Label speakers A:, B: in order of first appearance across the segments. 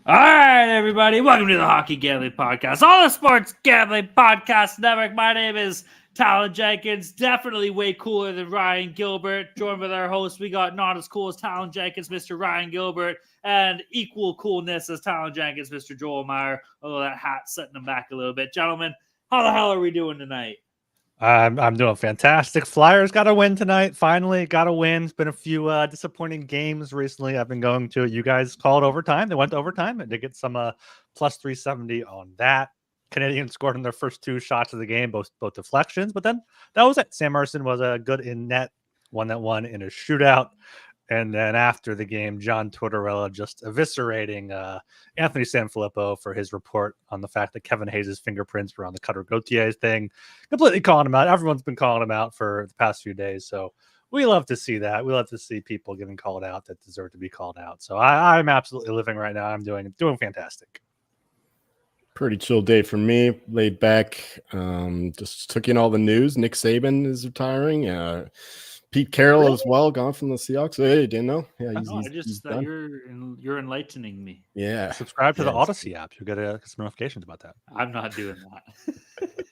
A: All right, everybody. Welcome to the Hockey Gambling Podcast, all the sports gambling podcast network. My name is Talon Jenkins. Definitely way cooler than Ryan Gilbert. Joined with our host, we got not as cool as Talon Jenkins, Mr. Ryan Gilbert, and equal coolness as Talon Jenkins, Mr. Joel Meyer. Although that hat's setting him back a little bit. Gentlemen, how the hell are we doing tonight?
B: I'm doing fantastic. Flyers got a win tonight. Finally got a win. It's been a few disappointing games recently. I've been going to. You guys called overtime. They went to overtime and they get some plus 370 on that. Canadians scored in their first two shots of the game, both deflections. But then that was it. Sam Ersson was a good in net, won in a shootout. And then after the game, John Tortorella just eviscerating Anthony Sanfilippo for his report on the fact that Kevin Hayes' fingerprints were on the Cutter Gauthier thing. Completely calling him out. Everyone's been calling him out for the past few days. So we love to see that. We love to see people getting called out that deserve to be called out. So I'm absolutely living right now. I'm doing fantastic.
C: Pretty chill day for me. Laid back. Just took in all the news. Nick Saban is retiring. Pete Carroll as well, gone from the Seahawks. Hey, didn't know? Yeah,
A: he's done. You're enlightening me.
C: Yeah,
B: subscribe to the Odyssey app. You'll get some notifications about that.
A: I'm not doing
C: that.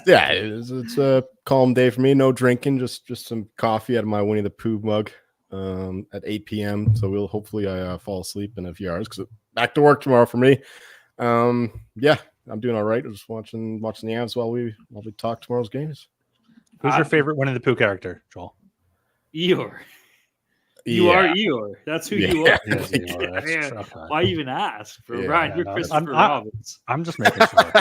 C: Yeah, it's a calm day for me. No drinking, just some coffee out of my Winnie the Pooh mug at 8 p.m. So hopefully I fall asleep in a few hours because back to work tomorrow for me. Yeah, I'm doing all right. I'm just watching the Avs while we talk tomorrow's games.
B: Who's your favorite Winnie the Pooh character, Joel?
A: Eeyore. You are Eeyore. That's who you are.
B: Yeah.
A: Why even ask? Ryan, you're Christopher Robbins.
B: I'm just making sure.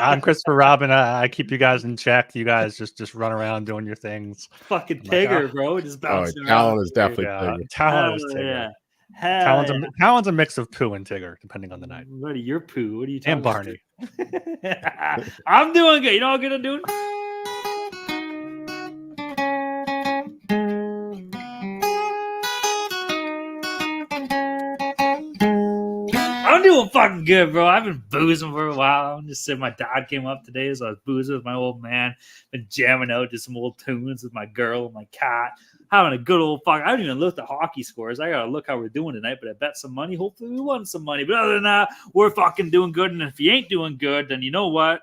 B: I'm Christopher Robin. I keep you guys in check. You guys just run around doing your things.
A: Fucking Tigger, bro. Just bouncing around.
C: Talon is definitely Tigger.
B: Talon is Tigger. Yeah. Talon's a mix of Pooh and Tigger, depending on the night.
A: Buddy, you're Pooh. What are you talking about?
B: And
A: Barney. I'm doing good. You know what I'm going to do? I'm doing fucking good, bro. I've been boozing for a while. I'm just saying, my dad came up today, so I was boozing with my old man. Been jamming out to some old tunes with my girl and my cat. Having a good old fuck. I haven't even looked at hockey scores. I gotta look how we're doing tonight, but I bet some money. Hopefully we won some money. But other than that, we're fucking doing good. And if you ain't doing good, then you know what?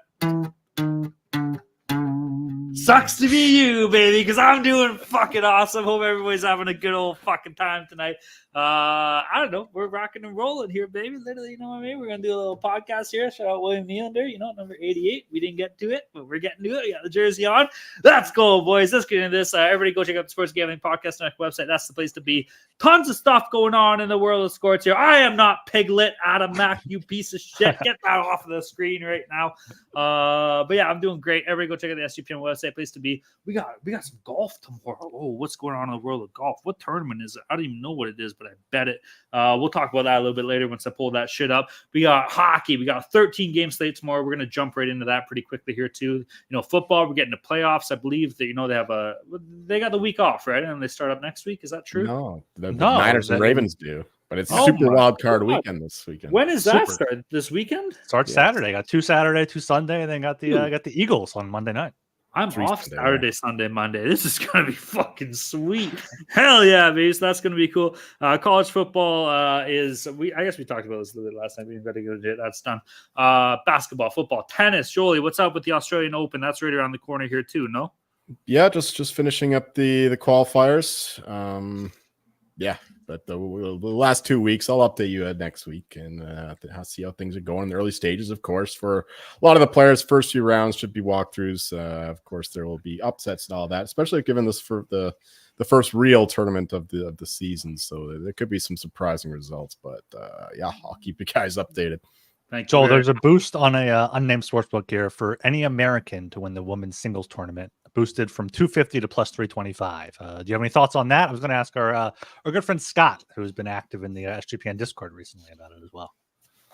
A: Sucks to be you, baby, because I'm doing fucking awesome. Hope everybody's having a good old fucking time tonight. I don't know. We're rocking and rolling here, baby. Literally, you know what I mean? We're going to do a little podcast here. Shout out William Nylander, number 88. We didn't get to it, but we're getting to it. We got the jersey on. Let's go, boys. Let's get into this. Everybody go check out the Sports Gambling Podcast on our website. That's the place to be. Tons of stuff going on in the world of sports here. I am not Piglet, Adam Mack, you piece of shit. Get that off of the screen right now. But yeah, I'm doing great. Everybody go check out the SGPN website. Place to be. We got some golf tomorrow. Oh, what's going on in the world of golf? What tournament is it? I don't even know what it is, but I bet it. We'll talk about that a little bit later once I pull that shit up. We got hockey. We got a 13 game slate tomorrow. We're going to jump right into that pretty quickly here too. Football, we're getting to playoffs. I believe that, they got the week off, right? And they start up next week. Is that true?
C: No, the Niners and Ravens do. But it's super wild card weekend this weekend.
A: When is that start? This weekend?
B: Starts Saturday. Got 2 Saturday, 2 Sunday, and then got the Eagles on Monday night.
A: I'm off Saturday, Sunday, Monday. This is going to be fucking sweet. Hell yeah, baby. So that's going to be cool. College football I guess we talked about this a little bit last night. We didn't get to go into it. That's done. Basketball, football, tennis. Jolie, what's up with the Australian Open? That's right around the corner here too, no?
C: Yeah, just finishing up the qualifiers. Yeah, but the last 2 weeks, I'll update you next week and see how things are going in the early stages. Of course, for a lot of the players, first few rounds should be walkthroughs. Of course, there will be upsets and all that, especially given this for the first real tournament of the season. So there could be some surprising results. But yeah, I'll keep you guys updated.
B: Thank you. Joel, there's a boost on a unnamed sportsbook here for any American to win the women's singles tournament, boosted from 250 to plus 325. Do you have any thoughts on that? I was going to ask our good friend Scott, who's been active in the SGPN Discord recently, about it as well.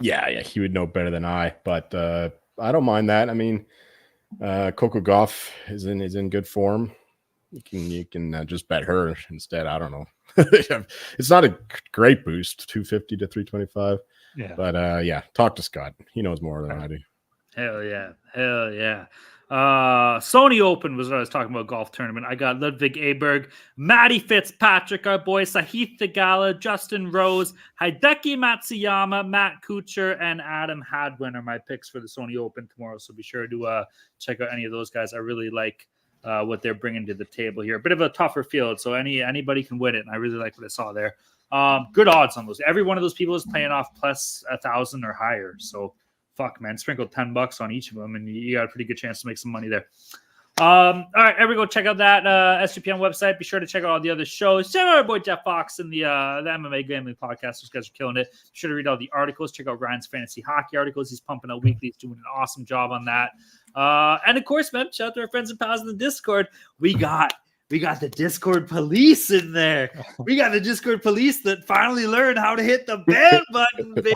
C: Yeah, he would know better than I, but I don't mind that. I mean, Coco Gauff is in good form. You can just bet her instead. I don't know. It's not a great boost, 250 to 325. Yeah, but yeah, talk to Scott. He knows more than I do.
A: Hell yeah. Sony Open was what I was talking about, golf tournament. I got Ludwig Aberg, Matty Fitzpatrick, our boy, Sahith Thagala, Justin Rose, Hideki Matsuyama, Matt Kuchar, and Adam Hadwin are my picks for the Sony Open tomorrow. So be sure to check out any of those guys. I really like what they're bringing to the table here. A bit of a tougher field, so anybody can win it, and I really like what I saw there. Good odds on those. Every one of those people is paying off plus 1,000 or higher. So fuck, man, sprinkle $10 on each of them, and you got a pretty good chance to make some money there. All right, everyone, go check out that SGPN website. Be sure to check out all the other shows. Check out our boy Jeff Fox and the MMA Gambling Podcast. Those guys are killing it. Be sure to read all the articles. Check out Ryan's Fantasy Hockey articles. He's pumping out weekly. He's doing an awesome job on that. And of course, man, shout out to our friends and pals in the Discord. We got the Discord police in there. We got the Discord police that finally learned how to hit the ban button, baby.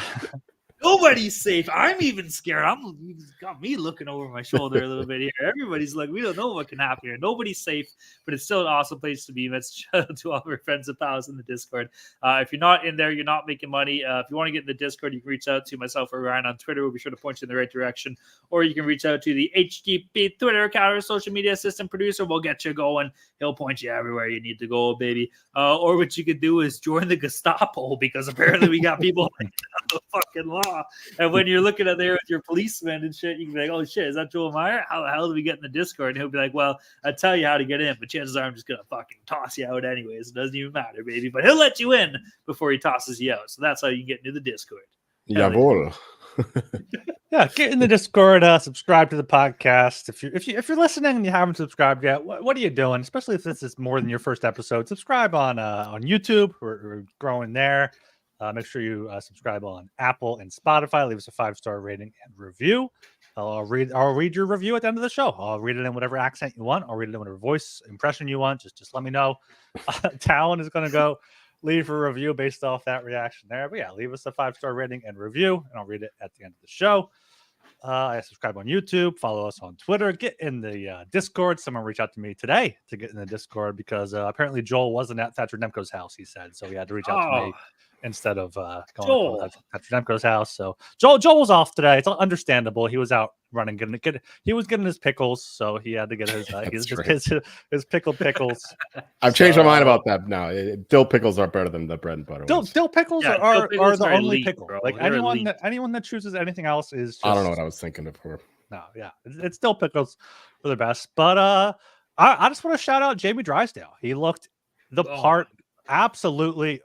A: Nobody's safe. I'm even scared. You got me looking over my shoulder a little bit here. Everybody's like, we don't know what can happen here. Nobody's safe, but it's still an awesome place to be. Let's shout out to all of our friends and pals in the Discord. If you're not in there, you're not making money. If you want to get in the Discord, you can reach out to myself or Ryan on Twitter. We'll be sure to point you in the right direction. Or you can reach out to the HGP Twitter account, our social media assistant producer. We'll get you going. He'll point you everywhere you need to go, baby. Or what you could do is join the Gestapo, because apparently we got people like the fucking law. And when you're looking at there with your policeman and shit, you can be like, oh shit, is that Joel Meyer? How the hell do we get in the Discord? And he'll be like, well, I'll tell you how to get in, but chances are I'm just going to fucking toss you out anyways. It doesn't even matter, baby. But he'll let you in before he tosses you out. So that's how you get into the Discord.
C: Jawohl.
B: Yeah, get in the Discord, subscribe to the podcast. If you're listening and you haven't subscribed yet, what are you doing? Especially if this is more than your first episode, subscribe on YouTube. We're growing there. Make sure you subscribe on Apple and Spotify. Leave us a 5-star rating and review. I'll read your review at the end of the show. I'll read it in whatever accent you want. I'll read it in whatever voice impression you want. Just let me know. Talon is going to go leave a review based off that reaction there. But yeah, leave us a 5-star rating and review, and I'll read it at the end of the show. Subscribe on YouTube, follow us on Twitter, get in the Discord. Someone reached out to me today to get in the Discord because apparently Joel wasn't at Thatcher Demko's house, he said. So he had to reach out to me instead of going to Thatcher Demko's house. So Joel was off today. It's understandable. He was out running, he was getting his pickles, so he had to get his pickled pickles.
C: I've changed my mind about that now. Dill pickles are better than the bread and butter.
B: Dill pickles are the only
A: elite,
B: pickle.
A: bro.
B: Like
A: They're
B: anyone that chooses anything else is just,
C: I don't know what I was thinking of for.
B: No, yeah, it's dill pickles for the best. But I just want to shout out Jamie Drysdale. He looked the part absolutely.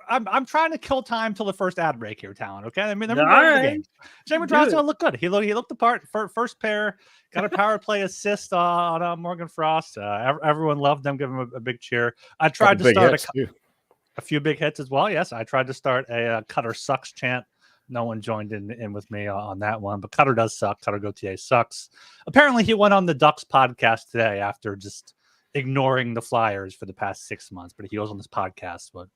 B: I'm trying to kill time till the first ad break here, Talon. Okay, I mean, the game. Jamie Drysdale looked good. He looked the part. First pair, got a power play assist on Morgan Frost. Everyone loved them. Give him a big cheer. I tried to start a few big hits as well. Yes, I tried to start a Cutter sucks chant. No one joined in with me on that one, but Cutter does suck. Cutter Gauthier sucks. Apparently, he went on the Ducks podcast today after just ignoring the Flyers for the past 6 months, but he goes on this podcast. But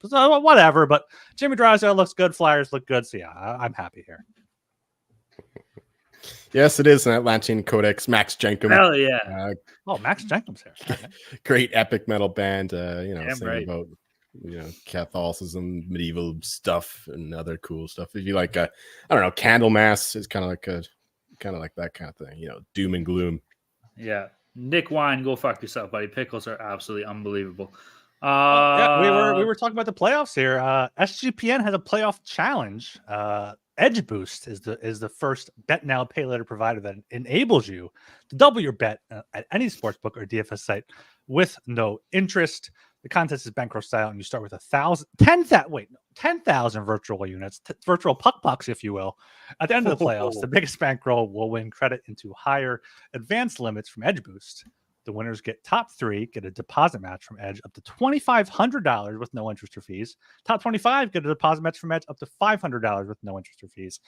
B: whatever. But Jimmy Drysdale looks good. Flyers look good. So yeah, I'm happy here.
C: Yes, it is an Atlantean Codex. Max Jenkum.
A: Hell yeah!
B: Max Jenkum's here. Okay.
C: Great epic metal band.
A: Damn
C: sing
A: right.
C: about Catholicism, medieval stuff, and other cool stuff. If you like, I don't know, Candlemas is kind of like that kind of thing. Doom and gloom.
A: Yeah. Nick Wine, go fuck yourself, buddy. Pickles are absolutely unbelievable.
B: Yeah, we were talking about the playoffs here. SGPN has a playoff challenge. Edge Boost is the first bet now, pay later provider that enables you to double your bet at any sportsbook or DFS site with no interest. The contest is bankroll style, and you start with 10,000 virtual units, virtual pucks, if you will. At the end of the playoffs, the biggest bankroll will win credit into higher advanced limits from Edge Boost. The winners get top 3, get a deposit match from Edge up to $2,500 with no interest or fees. Top 25 get a deposit match from Edge up to $500 with no interest or fees.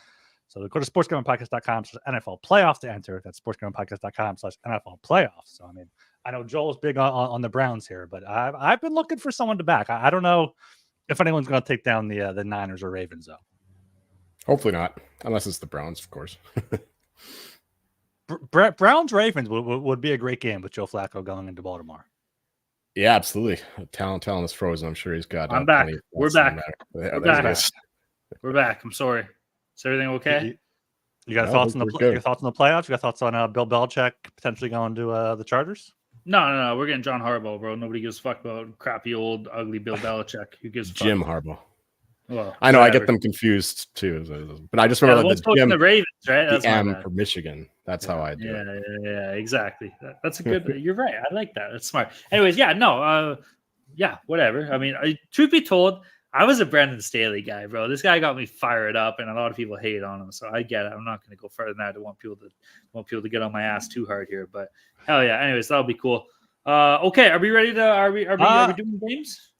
B: So go to sportsgamblingpodcast.com/NFL playoff to enter. That's sportsgamblingpodcast.com/NFL playoffs. So, I mean, I know Joel's big on the Browns here, but I've been looking for someone to back. I don't know if anyone's going to take down the Niners or Ravens, though.
C: Hopefully not, unless it's the Browns, of course.
B: Browns Ravens would be a great game with Joe Flacco going into Baltimore.
C: Yeah, absolutely. Talon is frozen. I'm sure he's got.
A: I'm back. We're back.
C: We're back.
A: We're back. I'm sorry. Is everything okay?
B: You got
C: No,
B: thoughts on the
C: we're good.
B: your thoughts on the playoffs? You got thoughts on Bill Belichick potentially going to the Chargers?
A: No. We're getting John Harbaugh, bro. Nobody gives a fuck about crappy old ugly Bill Belichick. Who gives a fuck?
C: Jim Harbaugh.
A: Well,
C: I know I
A: whatever.
C: get them confused too, but I just
A: Yeah,
C: remember
A: the one's
C: the
A: coaching
C: Jim,
A: the Ravens, right? That's
C: the
A: my
C: M
A: bad.
C: for Michigan. That's how I do it.
A: Yeah, exactly. That's a good. You're right. I like that. That's smart. Anyways, yeah, whatever. I mean, truth be told, I was a Brandon Staley guy, bro. This guy got me fired up, and a lot of people hate on him. So I get it. I'm not going to go further than that. I want people to get on my ass too hard here. But hell yeah. Anyways, that'll be cool. Okay, are we ready to? Are we doing games?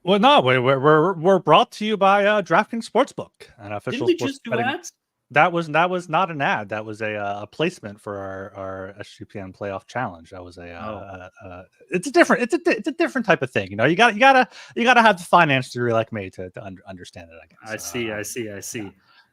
B: Well, no, we're brought to you by DraftKings Sportsbook, an official
A: Didn't we
B: sports
A: just do
B: betting.
A: ads?
B: That was not an ad. That was a placement for our SGPN playoff challenge. That was it's a different type of thing. You know, you gotta have the finance degree like me to understand it. I guess.
A: I see.
B: Yeah.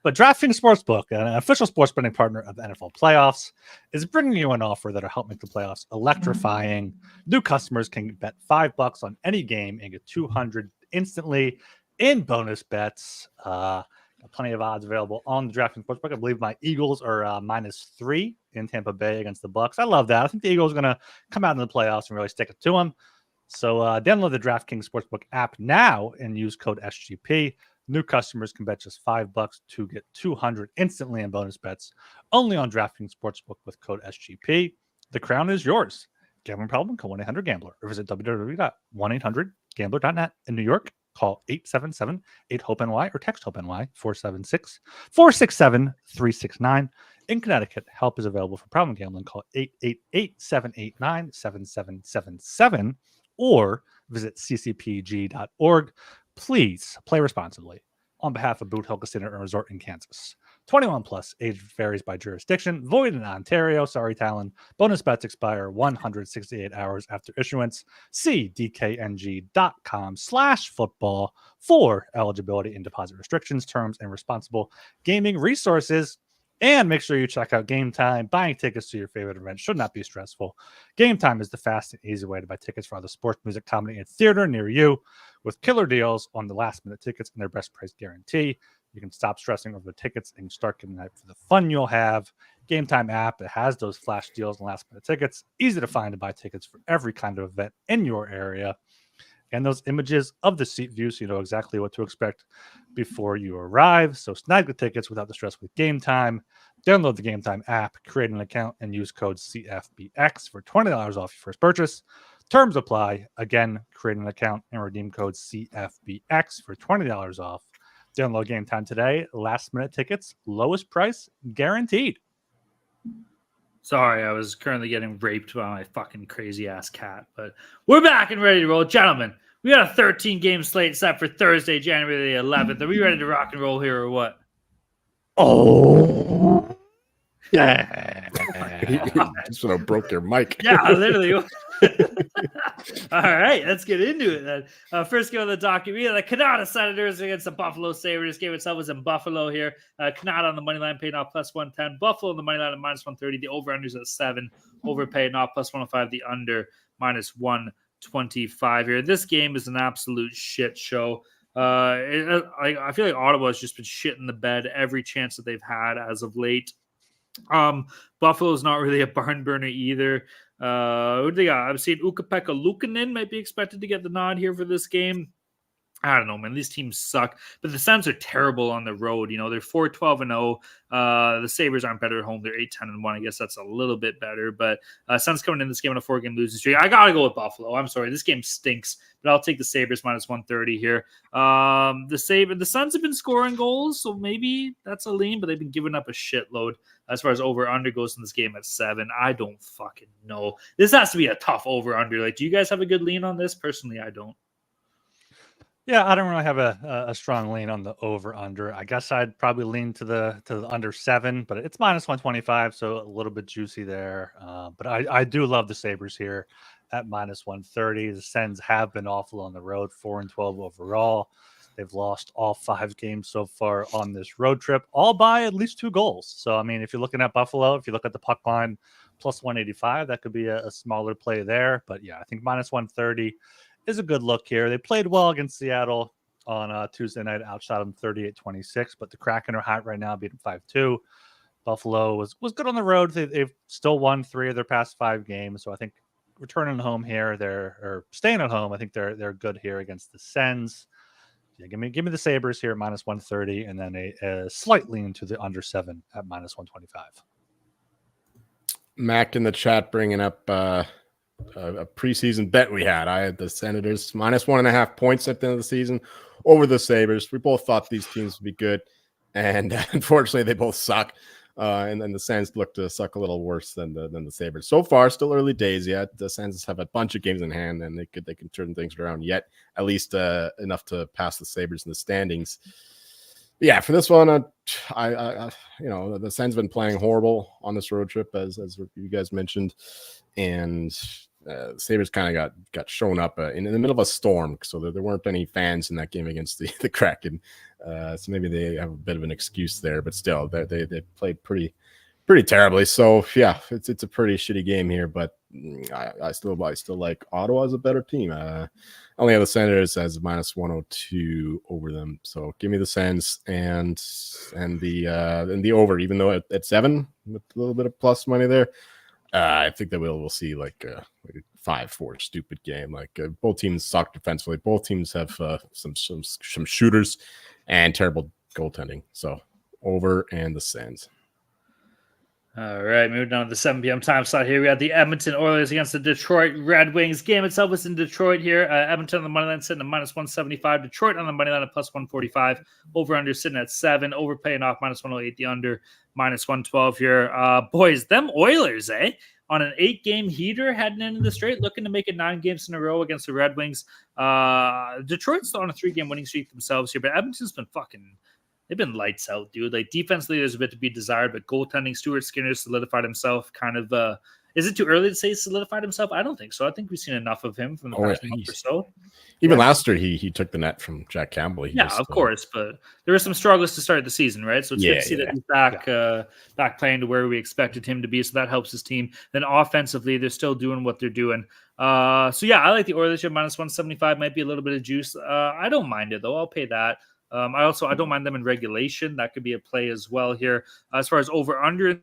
B: But DraftKings Sportsbook, an official sports betting partner of the NFL playoffs, is bringing you an offer that'll help make the playoffs electrifying. New customers can bet $5 on any game and get $200 instantly in bonus bets. Plenty of odds available on the DraftKings Sportsbook. I believe my Eagles are -3 in Tampa Bay against the Bucks. I love that. I think the Eagles are going to come out in the playoffs and really stick it to them. So download the DraftKings Sportsbook app now and use code SGP. New customers can bet just $5 to get $200 instantly in bonus bets. Only on DraftKings Sportsbook with code SGP. The crown is yours. Gambling problem? Call 1-800-GAMBLER or visit www.1800gambler.net. In New York, call 877-8-HOPE-NY or text HOPE-NY 476-467-369. In Connecticut, help is available for problem gambling. Call 888-789-7777 or visit ccpg.org. Please play responsibly. On behalf of Boot Hill Casino and Resort in Kansas. 21 plus, age varies by jurisdiction. Void in Ontario. Sorry, Talon. Bonus bets expire 168 hours after issuance. See dkng.com/football for eligibility and deposit restrictions, terms, and responsible gaming resources. And make sure you check out Game Time. Buying tickets to your favorite event should not be stressful. Game Time is the fast and easy way to buy tickets for other sports, music, comedy, and theater near you with killer deals on the last-minute tickets and their best price guarantee. You can stop stressing over the tickets and start getting hyped for the fun you'll have. Game Time app, it has those flash deals and last-minute tickets. Easy to find and buy tickets for every kind of event in your area. And those images of the seat view so you know exactly what to expect before you arrive. So snag the tickets without the stress with Game Time. Download the Game Time app, create an account, and use code CFBX for $20 off your first purchase. Terms apply. Again, create an account and redeem code CFBX for $20 off. Download Game Time today. Last minute tickets, lowest price guaranteed.
A: Sorry, I was currently getting raped by my fucking crazy ass cat, but we're back and ready to roll. Gentlemen, we got a 13 game slate set for Thursday, January the 11th. Are we ready to rock and roll here or what?
B: Oh, yeah.
C: Just sort of broke your mic.
A: Yeah, literally. All right, let's get into it then. First game on the docket, we got the Canada Senators against the Buffalo Sabres. This game itself was in Buffalo here. Canada on the money line paying off +110. Buffalo on the money line at -130. The over-unders at 7. Over paying off +105. The under -125 here. This game is an absolute shit show. I feel like Ottawa has just been shit in the bed every chance that they've had as of late. Buffalo's not really a barn burner either. Who do they got? I'm seeing Ukko-Pekka Luukkonen might be expected to get the nod here for this game. I don't know, man. These teams suck, but the Sens are terrible on the road. You know, they're 4-12-0. The Sabres aren't better at home. They're 8-10-1. I guess that's a little bit better, but Sens coming in this game on a 4-game losing streak. I gotta go with Buffalo. I'm sorry, this game stinks, but I'll take the Sabres -130 here. The Sens have been scoring goals, so maybe that's a lean, but they've been giving up a shitload as far as over/under goes in this game at 7. I don't fucking know. This has to be a tough over/under. Like, do you guys have a good lean on this? Personally, I don't.
B: Yeah, I don't really have a strong lean on the over/under. I guess I'd probably lean to the under 7, but it's -125, so a little bit juicy there. But I do love the Sabres here at -130. The Sens have been awful on the road, 4-12 overall. They've lost all 5 games so far on this road trip, all by at least 2 goals. So, I mean, if you're looking at Buffalo, if you look at the puck line +185, that could be a smaller play there. But yeah, I think -130 is a good look here. They played well against Seattle on Tuesday night, outshot them 38-26, but the Kraken are hot right now, beating 5-2. Buffalo was good on the road. They've still won 3 of their past 5 games. So I think returning home here, or staying at home, I think they're good here against the Sens. Yeah, give me the Sabres here at -130, and then a slight lean to the under 7 at -125.
C: Mac in the chat bringing up a preseason bet we had. I had the Senators -1.5 points at the end of the season over the Sabres. We both thought these teams would be good, and unfortunately, they both suck. And then the Sens look to suck a little worse than the Sabres. So far, still early days yet. The Sens have a bunch of games in hand, and they can turn things around yet, at least enough to pass the Sabres in the standings. Yeah, for this one, I the Sens been playing horrible on this road trip, as you guys mentioned, and Sabres kind of got shown up in the middle of a storm, so there weren't any fans in that game against the Kraken. So maybe they have a bit of an excuse there, but still, they played pretty terribly. So yeah, it's a pretty shitty game here, but I still like Ottawa as a better team. I only have the Senators as -102 over them, so give me the Sens and the over, even though at 7 with a little bit of plus money there. I think that we'll see like a 5-4 stupid game. Like both teams suck defensively. Both teams have some shooters and terrible goaltending. So over and the Sens.
A: All right, moving on to the 7 p.m. time slot here. We got the Edmonton Oilers against the Detroit Red Wings. Game itself is in Detroit here. Edmonton on the money line sitting at -175. Detroit on the money line at +145. Over-under sitting at 7. Over paying off -108. The under -112 here. Boys, them Oilers, on an 8-game heater heading into the straight, looking to make it 9 games in a row against the Red Wings. Detroit's on a 3-game winning streak themselves here, but Edmonton's been they've been lights out, dude. Like defensively, there's a bit to be desired, but goaltending, Stuart Skinner solidified himself. Kind of, is it too early to say solidified himself? I don't think so. I think we've seen enough of him from the past month or so.
C: Even last year, he took the net from Jack Campbell.
A: Of course, but there were some struggles to start the season, right? So it's good to see that he's back playing to where we expected him to be. So that helps his team. Then offensively, they're still doing what they're doing. I like the Oilers here. -175 might be a little bit of juice. I don't mind it though. I'll pay that. I don't mind them in regulation. That could be a play as well here. As far as over under,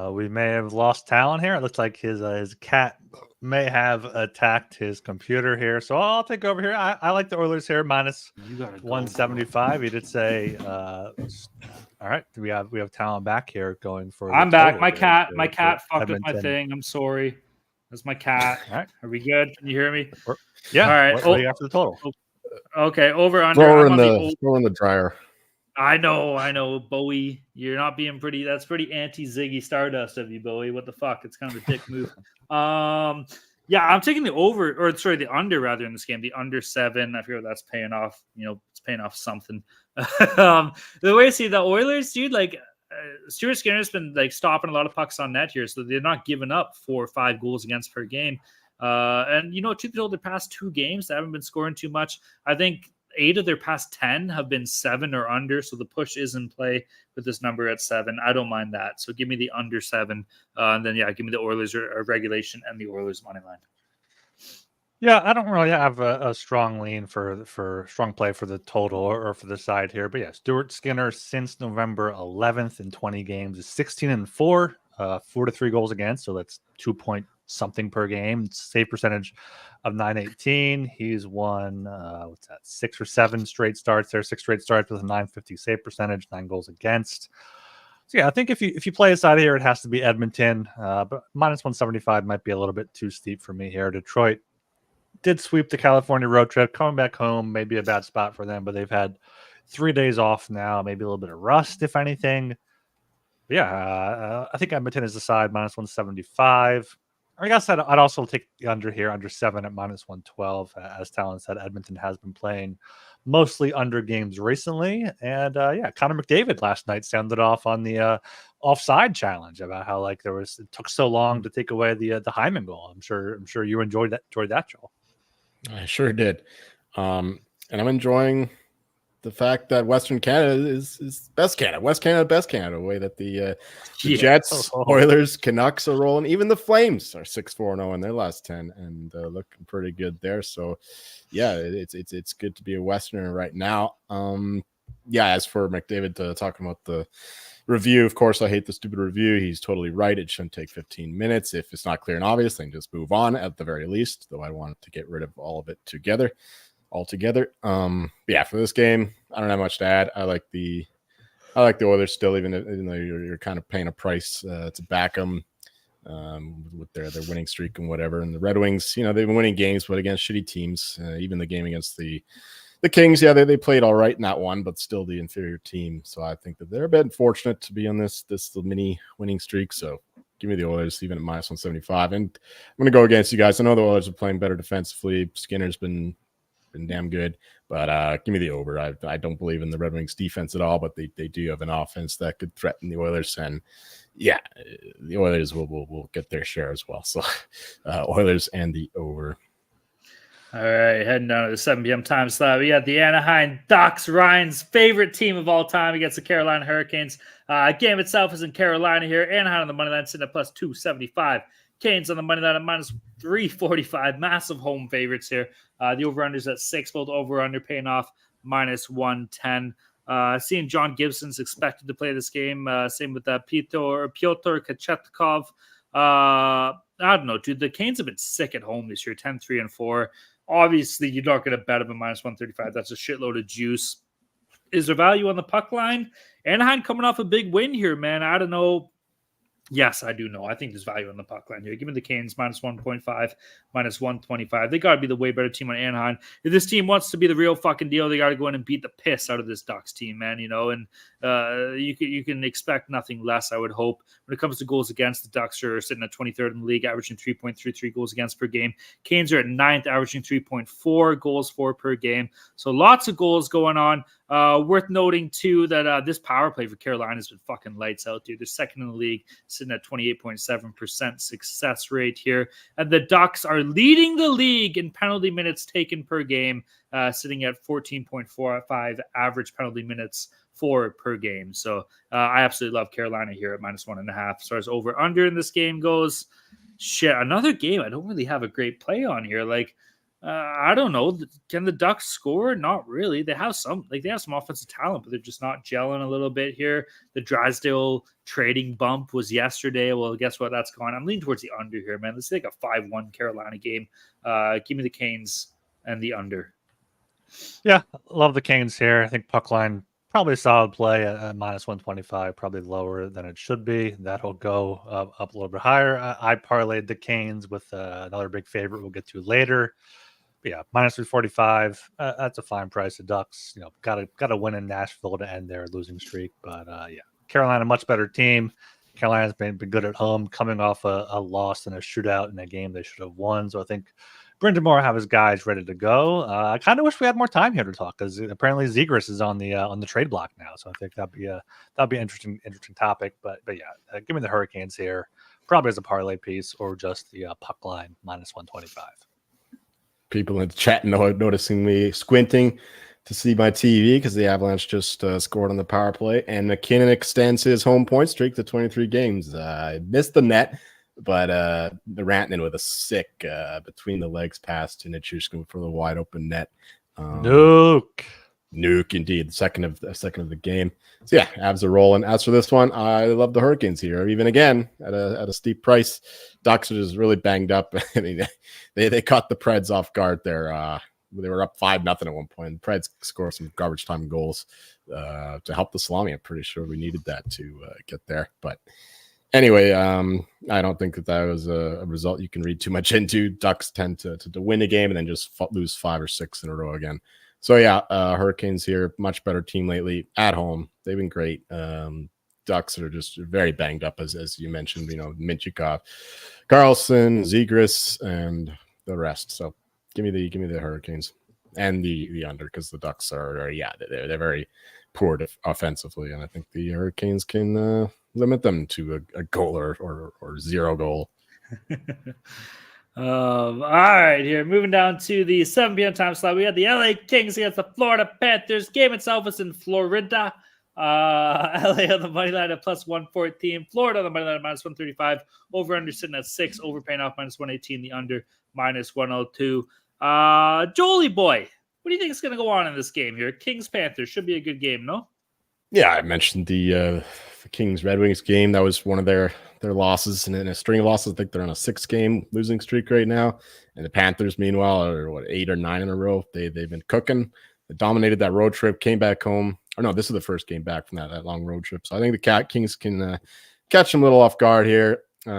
B: we may have lost talent here. It looks like his cat may have attacked his computer here. So I'll take over here. I like the Oilers here -175. He did say, all right, we have talent back here going for.
A: I'm back. My cat fucked with my thing. I'm sorry. That's my cat.
B: All right.
A: Are we good? Can you hear me?
B: Yeah.
A: All right.
B: What do you got for the total?
A: Okay. Over under.
C: Throw in the dryer.
A: I know, Bowie. You're not being pretty. That's pretty anti-Ziggy Stardust of you, Bowie. What the fuck? It's kind of a dick move. I'm taking the under rather in this game. The under 7. I figure that's paying off. It's paying off something. The way I see the Oilers, dude, like. Stuart Skinner's been like stopping a lot of pucks on net here, so they're not giving up 4 or 5 goals against per game. And truth be told, the past 2 games they haven't been scoring too much. I think 8 of their past 10 have been 7 or under, so the push is in play with this number at 7. I don't mind that. So give me the under 7, and then give me the Oilers or regulation and the Oilers money line.
B: Yeah, I don't really have a strong lean for strong play for the total or for the side here. But yeah, Stuart Skinner since November 11th in 20 games is 16-4, 4-3 goals against. So that's 2 point something per game. Save percentage of .918. He's won 6 or 7 straight starts there. 6 straight starts with a .950 save percentage, 9 goals against. So yeah, I think if you play a side here, it has to be Edmonton. But -175 might be a little bit too steep for me here. Detroit did sweep the California road trip, coming back home, maybe a bad spot for them, but they've had 3 days off now, maybe a little bit of rust, if anything. But yeah, I think Edmonton is the side, -175. I guess I'd also take the under here, under 7 at -112. As Talon said, Edmonton has been playing mostly under games recently. And Connor McDavid last night sounded off on the offside challenge about how it took so long to take away the Hyman goal. I'm sure you enjoyed that, Joel.
C: I sure did. And I'm enjoying the fact that Western Canada is best Canada. West Canada, best Canada. The way that the Jets, Oilers, Canucks are rolling. Even the Flames are 6-4-0 in their last 10 and looking pretty good there. So, yeah, it's good to be a Westerner right now. yeah, as for McDavid talking about the review, of course, I hate the stupid review. He's totally right. It shouldn't take 15 minutes. If it's not clear and obvious, then just move on at the very least, though I want to get rid of all of it altogether. Yeah, for this game, I don't have much to add. I like the Oilers still, even though you're kind of paying a price to back them with their winning streak and whatever. And the Red Wings, they've been winning games, but against shitty teams. Even the game against the Kings, yeah, they played all right in that one, but still the inferior team. So I think that they're a bit fortunate to be on this mini winning streak. So give me the Oilers even at minus 175. And I'm going to go against you guys. I know the Oilers are playing better defensively. Skinner's been damn good, but give me the over. I don't believe in the Red Wings defense at all, but they do have an offense that could threaten the Oilers. And yeah, the Oilers will get their share as well. So Oilers and the over.
A: All right, heading down to the 7 p.m. time slot. We got the Anaheim Ducks, Ryan's favorite team of all time, against the Carolina Hurricanes. Game itself is in Carolina here. Anaheim on the money line sitting at plus 275. Canes on the money line at minus 345. Massive home favorites here. The over-unders at 6, both over-under paying off minus 110. Seeing John Gibson's expected to play this game. Same with Pyotr Kachetkov. I don't know, dude. The Canes have been sick at home this year, 10-3-4. Obviously, you're not going to bet them at minus 135. That's a shitload of juice. Is there value on the puck line? Anaheim coming off a big win here, man. I don't know. Yes, I do know. I think there's value on the puck line here. Give me the Canes minus 1.5, minus 125. They got to be the way better team on Anaheim. If this team wants to be the real fucking deal, they got to go in and beat the piss out of this Ducks team, man. And you can expect nothing less, I would hope. When it comes to goals against, the Ducks are sitting at 23rd in the league, averaging 3.33 goals against per game. Canes are at 9th, averaging 3.4 goals for per game. So lots of goals going on. Worth noting, too, that this power play for Carolina has been fucking lights out, dude. They're second in the league, sitting at 28.7% success rate here. And the Ducks are leading the league in penalty minutes taken per game, sitting at 14.45 average penalty minutes per game. So I absolutely love Carolina here at minus 1.5. As far as over-under in this game goes, shit, another game I don't really have a great play on here. I don't know. Can the Ducks score? Not really. They have some offensive talent, but they're just not gelling a little bit here. The Drysdale trading bump was yesterday. Well, guess what? That's gone. I'm leaning towards the under here, man. Let's take a 5-1 Carolina game. Give me the Canes and the under.
B: Yeah, love the Canes here. I think puck line probably a solid play at minus 125, probably lower than it should be. That'll go up a little bit higher. I parlayed the Canes with another big favorite we'll get to later. But yeah, minus 345. That's a fine price. The Ducks, got to win in Nashville to end their losing streak. But yeah, Carolina, much better team. Carolina's been good at home, coming off a loss in a shootout in a game they should have won. So I think Brendan Moore have his guys ready to go. I kind of wish we had more time here to talk, because apparently Zegras is on the trade block now. So I think that'd be an interesting topic. But yeah, give me the Hurricanes here, probably as a parlay piece, or just the puck line minus 125.
C: People in the chat noticing me squinting to see my TV because the Avalanche just scored on the power play, and McKinnon extends his home point streak to 23 games. I missed the net, but the Rantanen with a sick between the legs pass to Nichushkin for the wide open net. Nuke, indeed, the second of the game. So yeah, Avs are rolling. As for this one, I love the Hurricanes here, even again at a steep price. Ducks are just really banged up. I mean, they caught the Preds off guard there. They were up 5-0 at one point. The Preds scored some garbage time goals to help the Salami. I'm pretty sure we needed that to get there. But anyway, I don't think that was a result you can read too much into. Ducks tend to win a game and then just lose 5 or 6 in a row again. So yeah, Hurricanes here, much better team lately at home. They've been great. Ducks are just very banged up, as you mentioned. Minchikov, Carlson, Zegras, and the rest. So give me the Hurricanes and the under, because the Ducks are they're very poor offensively, and I think the Hurricanes can limit them to a goal or 0 goal.
A: All right, here moving down to the 7 p.m. time slot. We had the LA Kings against the Florida Panthers. Game itself is in Florida. LA on the money line at plus 114. Florida on the money line at minus 135. Over under sitting at 6. Over paying off minus 118. The under minus 102. Jolie boy, What do you think is going to go on in this game here? Kings Panthers should be a good game, no?
C: Yeah, I mentioned the Kings Red Wings game. That was one of their losses, and in a string of losses, I think they're on a 6-game losing streak right now. And the Panthers, meanwhile, are 8 or 9 in a row. They've been cooking. They dominated that road trip, came back home. Or no, this is the first game back from that long road trip. So I think the Kings can catch them a little off guard here. They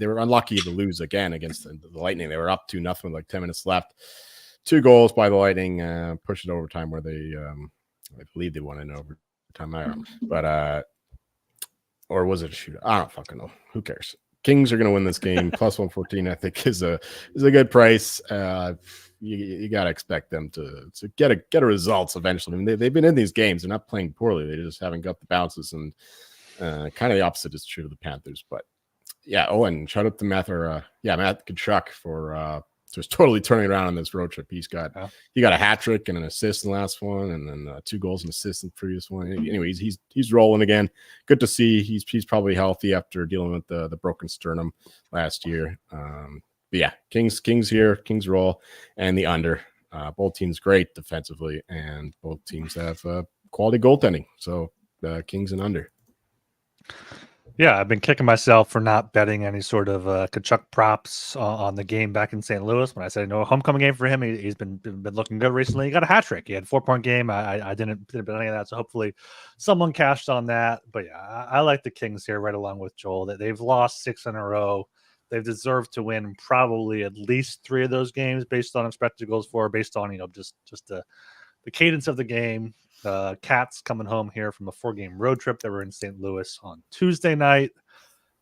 C: were unlucky to lose again against the Lightning. They were up 2-0 with like 10 minutes left. 2 goals by the Lightning, pushed it overtime where they I believe they won in overtime. Or was it a shootout? I don't fucking know. Who cares? Kings are going to win this game. Plus 114, I think, is a good price. You got to expect them to get a results eventually. I mean, they've been in these games. They're not playing poorly. They just haven't got the bounces, and kind of the opposite is true of the Panthers. But yeah. Oh, and shout out to Matt Tkachuk for just totally turning around on this road trip. He got a hat trick and an assist in the last one, and then 2 goals and assists in the previous one. Anyway, he's rolling again. Good to see. He's probably healthy after dealing with the broken sternum last year. But yeah, Kings here, Kings roll, and the under. Both teams great defensively, and both teams have quality goaltending. So Kings and under.
B: Yeah, I've been kicking myself for not betting any sort of Tkachuk props on the game back in St. Louis. When I said no homecoming game for him, he's been looking good recently. He got a hat trick. He had a 4-point game. I didn't bet any of that, so hopefully someone cashed on that. But yeah, I like the Kings here right along with Joel. That they've lost 6 in a row. They've deserved to win probably at least 3 of those games based on expected goals for, based on just the cadence of the game. Cats coming home here from a 4-game road trip. They were in St. Louis on Tuesday night.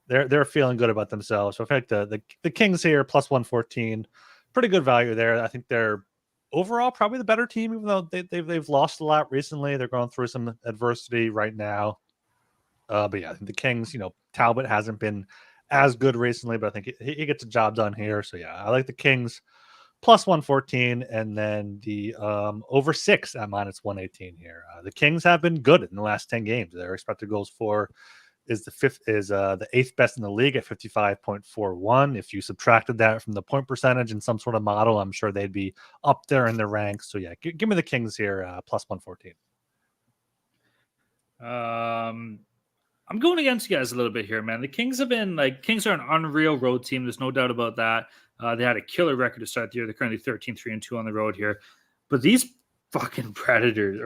B: They're feeling good about themselves. So in fact, the Kings here plus 114, pretty good value there. I think they're overall probably the better team, even though they've lost a lot recently. They're going through some adversity right now. But yeah, I think the Kings, Talbot hasn't been as good recently, but I think he gets a job done here. So yeah, I like the Kings plus 114, and then the over 6 at minus 118 here. The Kings have been good in the last 10 games. Their expected goals for is the 8th best in the league at 55.41. If you subtracted that from the point percentage in some sort of model, I'm sure they'd be up there in the ranks. So yeah, give me the Kings here plus 114.
A: I'm going against you guys a little bit here, man. The Kings have been Kings are an unreal road team. There's no doubt about that. They had a killer record to start the year. They're currently 13-3-2 on the road here. But these fucking Panthers,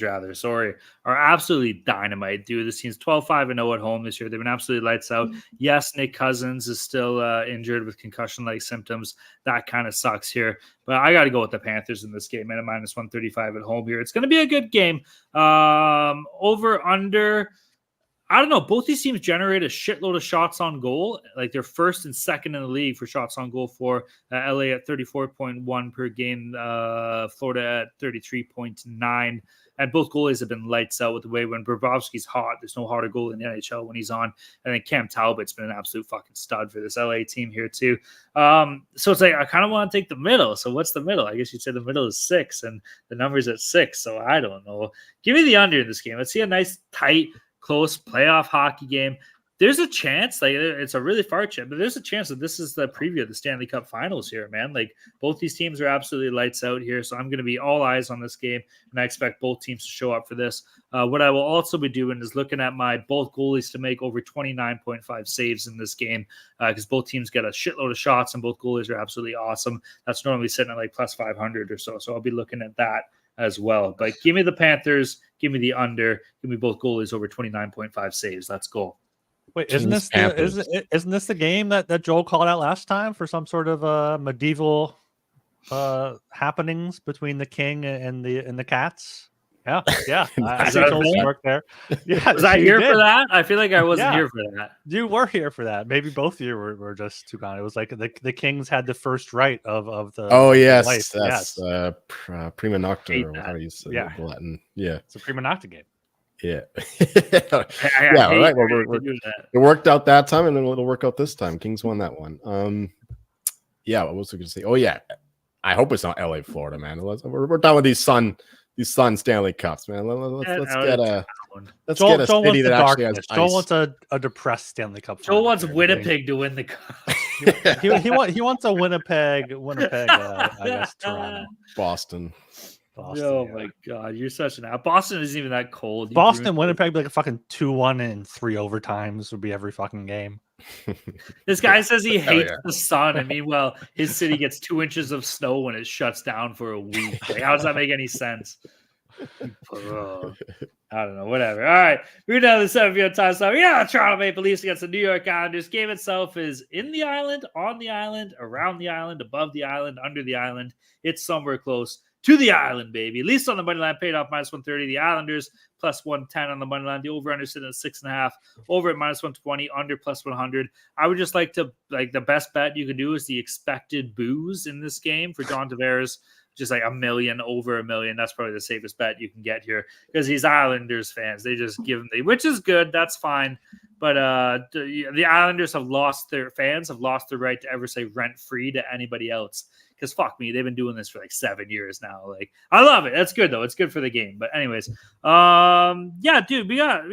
A: are absolutely dynamite, dude. This team's 12-5-0 at home this year. They've been absolutely lights out. Yes, Nick Cousins is still injured with concussion-like symptoms. That kind of sucks here. But I got to go with the Panthers in this game, at minus 135 at home here. It's going to be a good game. Over, under... I don't know. Both these teams generate a shitload of shots on goal. Like they're first and second in the league for shots on goal for LA at 34.1 per game, Florida at 33.9. And both goalies have been lights out with the way when Bobrovsky's hot. There's no harder goal in the NHL when he's on. And then Cam Talbot's been an absolute fucking stud for this LA team here too. So it's like I kind of want to take the middle. So what's the middle? I guess you'd say the middle is 6 and the number's at 6. So I don't know. Give me the under in this game. Let's see a nice tight, close playoff hockey game. There's a chance, it's a really far chance, but there's a chance that this is the preview of the Stanley Cup Finals here, man. Both these teams are absolutely lights out here, so I'm going to be all eyes on this game, and I expect both teams to show up for this. What I will also be doing is looking at my both goalies to make over 29.5 saves in this game, because both teams get a shitload of shots, and both goalies are absolutely awesome. That's normally sitting at plus 500 or so, so I'll be looking at that as well. But give me the Panthers, give me the under, give me both goalies over 29.5 saves. Let's go.
B: Wait, isn't this the game that Joel called out last time for some sort of medieval happenings between the King and the Cats? Yeah. I see Joel's work there. Yeah,
A: was I here for that? I feel like I wasn't here for that.
B: You were here for that. Maybe both of you were just too kind. It was like the Kings had the first right of the.
C: Oh yes,
B: life.
C: that's prima nocta, or how do you say Latin? Yeah,
B: it's a prima nocta game.
C: Yeah, right. Well, it worked out that time, and then it'll work out this time. Kings won that one. What was I going to say? Oh yeah, I hope it's not LA, Florida, man. We're done with these Sun Stanley Cups, man. Let's get let's
B: Joel,
C: get a
B: Joel wants
C: city
B: the
C: that actually has
B: darkness. Joel
C: ice.
B: wants a depressed Stanley Cup.
A: Joel
B: final
A: wants
B: here.
A: Winnipeg to win the cup.
B: He wants a Winnipeg. I guess Toronto,
C: Boston.
A: Oh my god, you're such an Boston isn't even that cold. You
B: Boston,
A: ruined it.
B: Winnipeg, be like a fucking 2-1 and 3 overtimes would be every fucking game.
A: This guy says he hates
C: yeah.
A: the sun, and meanwhile, his city gets 2 inches of snow when it shuts down for a week. Like, how does that make any sense? I don't know, whatever. All right, we're down to the 7 p.m. time slot. Yeah, Toronto Maple Leafs against the New York Islanders. Game itself is in the island, on the island, around the island, above the island, under the island. It's somewhere close to the island, baby. Leafs on the money line paid off -130. The Islanders +110 on the money line. The over/under sitting at 6.5. Over at -120. Under +100. I would just like to the best bet you could do is the expected boos in this game for John Tavares. Just like $1 million, over $1 million. That's probably the safest bet you can get here because these Islanders fans, they just give them, which is good. That's fine. But the Islanders have lost their right to ever say rent free to anybody else. Because fuck me, they've been doing this for like 7 years now. Like, I love it. That's good though. It's good for the game. But anyways, yeah, dude, we got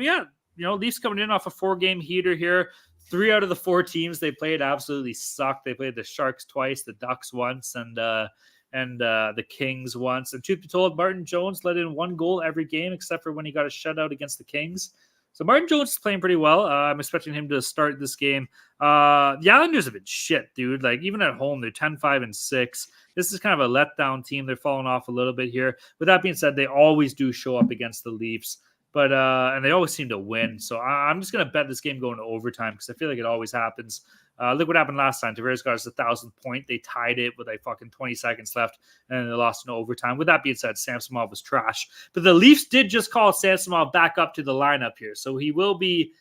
A: Leafs coming in off a 4-game heater here. 3 out of the 4 teams they played absolutely sucked. They played the Sharks twice, the Ducks once, and the Kings once. And truth be told, Martin Jones let in 1 goal every game except for when he got a shutout against the Kings. So Martin Jones is playing pretty well. I'm expecting him to start this game. The Islanders have been shit, dude. Like, even at home, they're 10-5-6. This is kind of a letdown team. They're falling off a little bit here. With that being said, they always do show up against the Leafs. But and they always seem to win. So I'm just going to bet this game going to overtime because I feel like it always happens. Look what happened last time. Tavares got us 1,000th point. They tied it with like fucking 20 seconds left, and they lost in overtime. With that being said, Samsonov was trash. But the Leafs did just call Samsonov back up to the lineup here. So he will be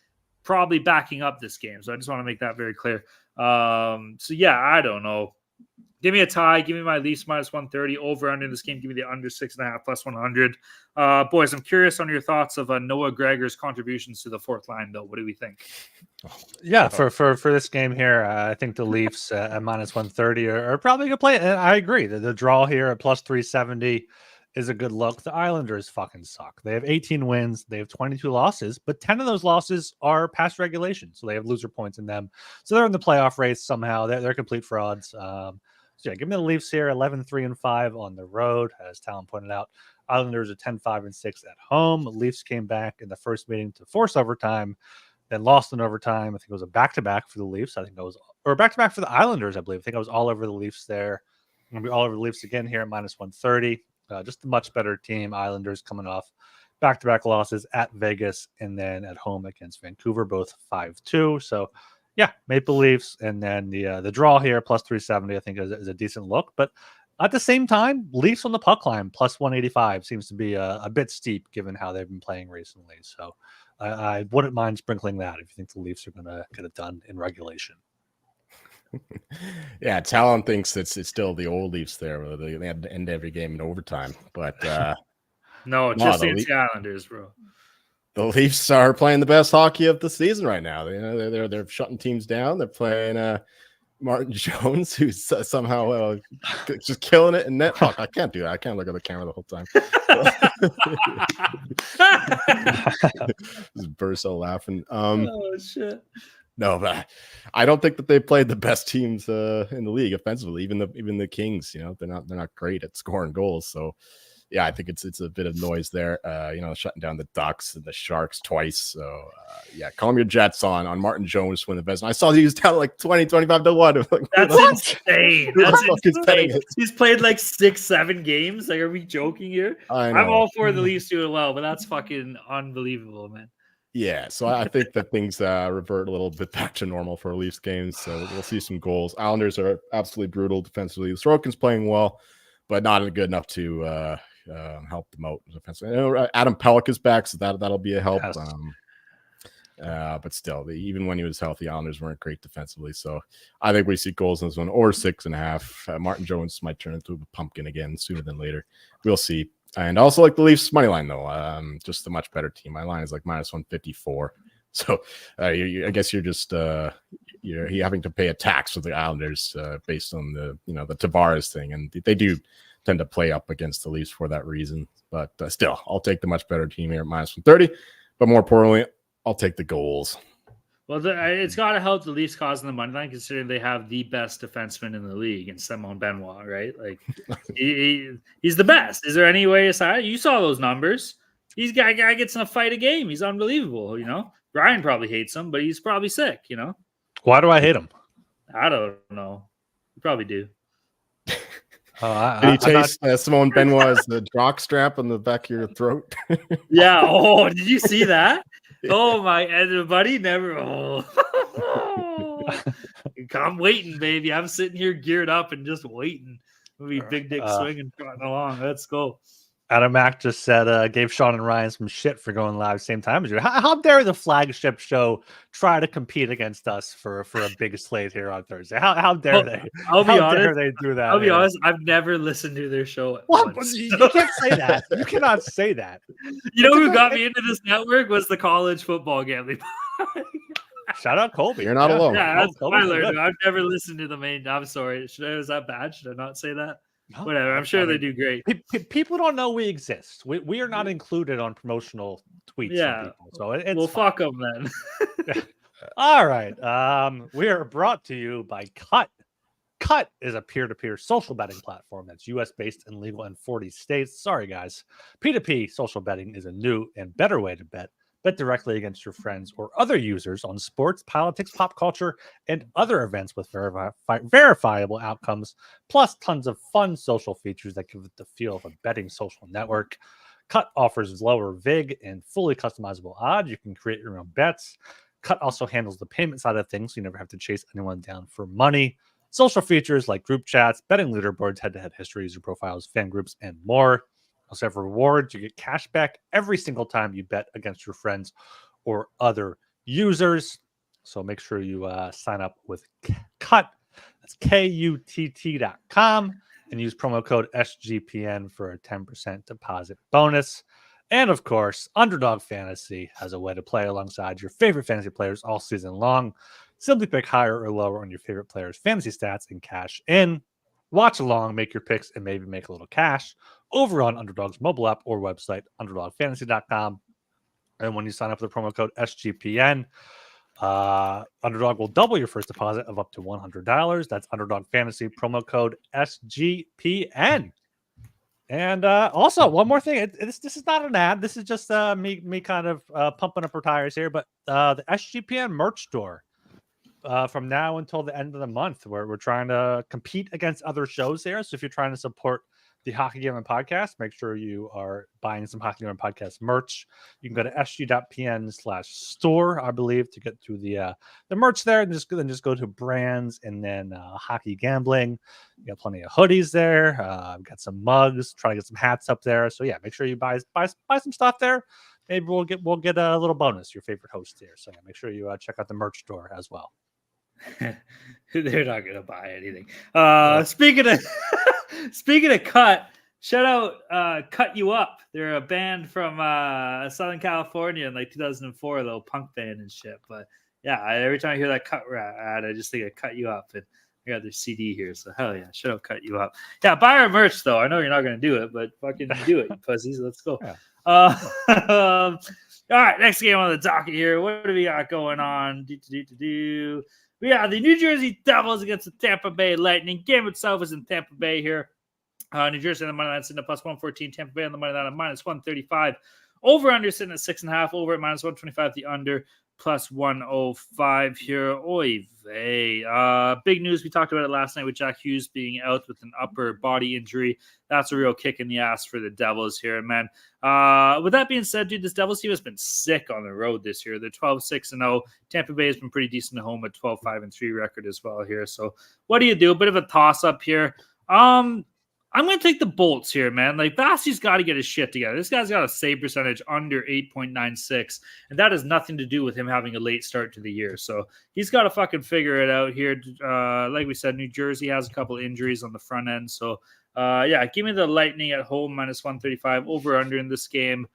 A: probably backing up this game. So I just want to make that very clear. So yeah, I don't know. Give me a tie. Give me my Leafs -130 over under this game. Give me the under 6.5 +100. Boys, I'm curious on your thoughts of Noah Gregor's contributions to the fourth line, though. What do we think?
B: Yeah, for this game here, I think the Leafs at -130 are probably going to play it. And I agree. The draw here at +370 is a good look. The Islanders fucking suck. They have 18 wins. They have 22 losses, but 10 of those losses are past regulation. So they have loser points in them. So they're in the playoff race somehow. They're complete frauds. So yeah, give me the Leafs here, 11-3-5 on the road, as Talon pointed out. Islanders are 10-5-6 at home. Leafs came back in the first meeting to force overtime, then lost in overtime. I think it was a back-to-back for the Leafs. I think it was, or back-to-back for the Islanders, I believe. I think I was all over the Leafs there. I'm going to be all over the Leafs again here at -130. Just a much better team. Islanders coming off back-to-back losses at Vegas and then at home against Vancouver, both 5-2. So yeah, Maple Leafs, and then the draw here +370 I think is a decent look. But at the same time, Leafs on the puck line +185 seems to be a bit steep given how they've been playing recently. So I wouldn't mind sprinkling that if you think the Leafs are going to get it done in regulation.
C: Yeah, Talon thinks it's still the old Leafs there, where they had to end every game in overtime. But
A: no, just the Islanders, bro.
C: The Leafs are playing the best hockey of the season right now. They're shutting teams down. They're playing Martin Jones, who's somehow just killing it in net. Fuck, I can't do that. I can't look at the camera the whole time. Just burst out laughing.
A: Oh shit!
C: No, but I don't think that they played the best teams in the league offensively. Even the Kings, they're not great at scoring goals. So. Yeah, I think it's a bit of noise there. Shutting down the Ducks and the Sharks twice. So, yeah, calm your jets on Martin Jones to win the best. And I saw he was down like 20-25-1. Like,
A: that's insane. That's insane. He's played like 6-7 games. Like, are we joking here? I'm all for the Leafs doing well, but that's fucking unbelievable, man.
C: Yeah, so I think that things revert a little bit back to normal for Leafs games. So we'll see some goals. Islanders are absolutely brutal defensively. Sorokin's playing well, but not good enough to help them out defensively. Adam Pelech is back, so that'll be a help. Yes. But still, even when he was healthy, Islanders weren't great defensively. So I think we see goals in this one, or 6.5. Martin Jones might turn into a pumpkin again sooner than later. We'll see. And also like the Leafs money line though, just a much better team. My line is like -154. So I guess you're just you're having to pay a tax for the Islanders based on the Tavares thing, and they do tend to play up against the Leafs for that reason. But still, I'll take the much better team here at -130. But more importantly, I'll take the goals.
A: Well, it's got to help the Leafs causing the money line, considering they have the best defenseman in the league in Simon Benoit, right? Like, he's the best. Is there any way aside? You saw those numbers. He's guy gets in a fight a game. He's unbelievable. Ryan probably hates him, but he's probably sick.
B: Why do I hate him?
A: I don't know. You probably do.
C: Did you taste Simone Benoit's the jock strap on the back of your throat?
A: Yeah. Oh, did you see that? Oh my, buddy, never. Oh. I'm waiting, baby. I'm sitting here geared up and just waiting. Maybe big dick swinging, trotting along. Let's go.
B: Adam Mack just said, gave Sean and Ryan some shit for going live same time as you. How dare the flagship show try to compete against us for a big slate here on Thursday? How dare they?
A: I'll be honest.
B: Dare they do that?
A: I'll be honest. I've never listened to their show.
B: What?
A: Once.
B: You can't say that. You cannot say that.
A: You know who got me into this network was the college football gambling.
B: Shout out Colby.
C: You're not alone.
A: Yeah, that's what I learned. I've never listened to the main. I'm sorry. Was that bad? Should I not say that? No, whatever. I'm sure they do great.
B: People don't know we exist. We are not included on promotional tweets.
A: Yeah.
B: From people, so it's
A: fuck them then.
B: All right. We are brought to you by Cut. Cut is a peer-to-peer social betting platform that's U.S.-based and legal in 40 states. Sorry, guys. P2P social betting is a new and better way to bet. Bet directly against your friends or other users on sports, politics, pop culture, and other events with verifiable outcomes, plus tons of fun social features that give it the feel of a betting social network. Cut offers lower VIG and fully customizable odds. You can create your own bets. Cut also handles the payment side of things, so you never have to chase anyone down for money. Social features like group chats, betting leaderboards, head-to-head history, user profiles, fan groups, and more. Also have rewards. You get cash back every single time you bet against your friends or other users. So make sure you sign up with Cut. That's KUTT.com and use promo code SGPN for a 10% deposit bonus. And of course, Underdog Fantasy has a way to play alongside your favorite fantasy players all season long. Simply pick higher or lower on your favorite players' fantasy stats and cash in. Watch along, make your picks, and maybe make a little cash over on Underdog's mobile app or website, underdogfantasy.com. And when you sign up with the promo code SGPN, Underdog will double your first deposit of up to $100. That's Underdog Fantasy, promo code SGPN. And also, one more thing. This is not an ad. This is just me kind of pumping up our tires here. But the SGPN merch store. From now until the end of the month, where we're trying to compete against other shows there. So if you're trying to support the Hockey Gambling Podcast, make sure you are buying some Hockey Gambling Podcast merch. You can go to sg.pn/store, I believe, to get to the merch there. And just go to brands and then Hockey Gambling. You got plenty of hoodies there. We've got some mugs. Try to get some hats up there. So yeah, make sure you buy some stuff there. Maybe we'll get a little bonus. Your favorite host here. So yeah, make sure you check out the merch store as well.
A: They're not gonna buy anything. Speaking of Cut, shout out Cut You Up. They're a band from Southern California in like 2004, a little punk band and shit. But yeah, every time I hear that Cut ad, I just think of Cut You Up, and I got their CD here. So hell yeah, shout out Cut You Up. Yeah, buy our merch though. I know you're not gonna do it, but fucking do it, you pussies. Let's go. Yeah. All right, next game on the docket here. What do we got going on? We got the New Jersey Devils against the Tampa Bay Lightning. Game itself is in Tampa Bay here. New Jersey on the money line sitting at plus 114. Tampa Bay on the money line at minus 135. Over under sitting at 6.5. Over at minus 125. The under plus 105 here. Oy vey. Big news. We talked about it last night with Jack Hughes being out with an upper body injury. That's a real kick in the ass for the Devils here, man. With that being said, dude, this Devils team has been sick on the road this year. They're 12-6-0. Tampa Bay has been pretty decent at home at 12-5-3 record as well here. So what do you do? A bit of a toss-up here. I'm going to take the Bolts here, man. Like, Bassey's got to get his shit together. This guy's got a save percentage under 8.96, and that has nothing to do with him having a late start to the year. So he's got to fucking figure it out here. Like we said, New Jersey has a couple injuries on the front end. So, yeah, give me the Lightning at home, minus 135, over under in this game.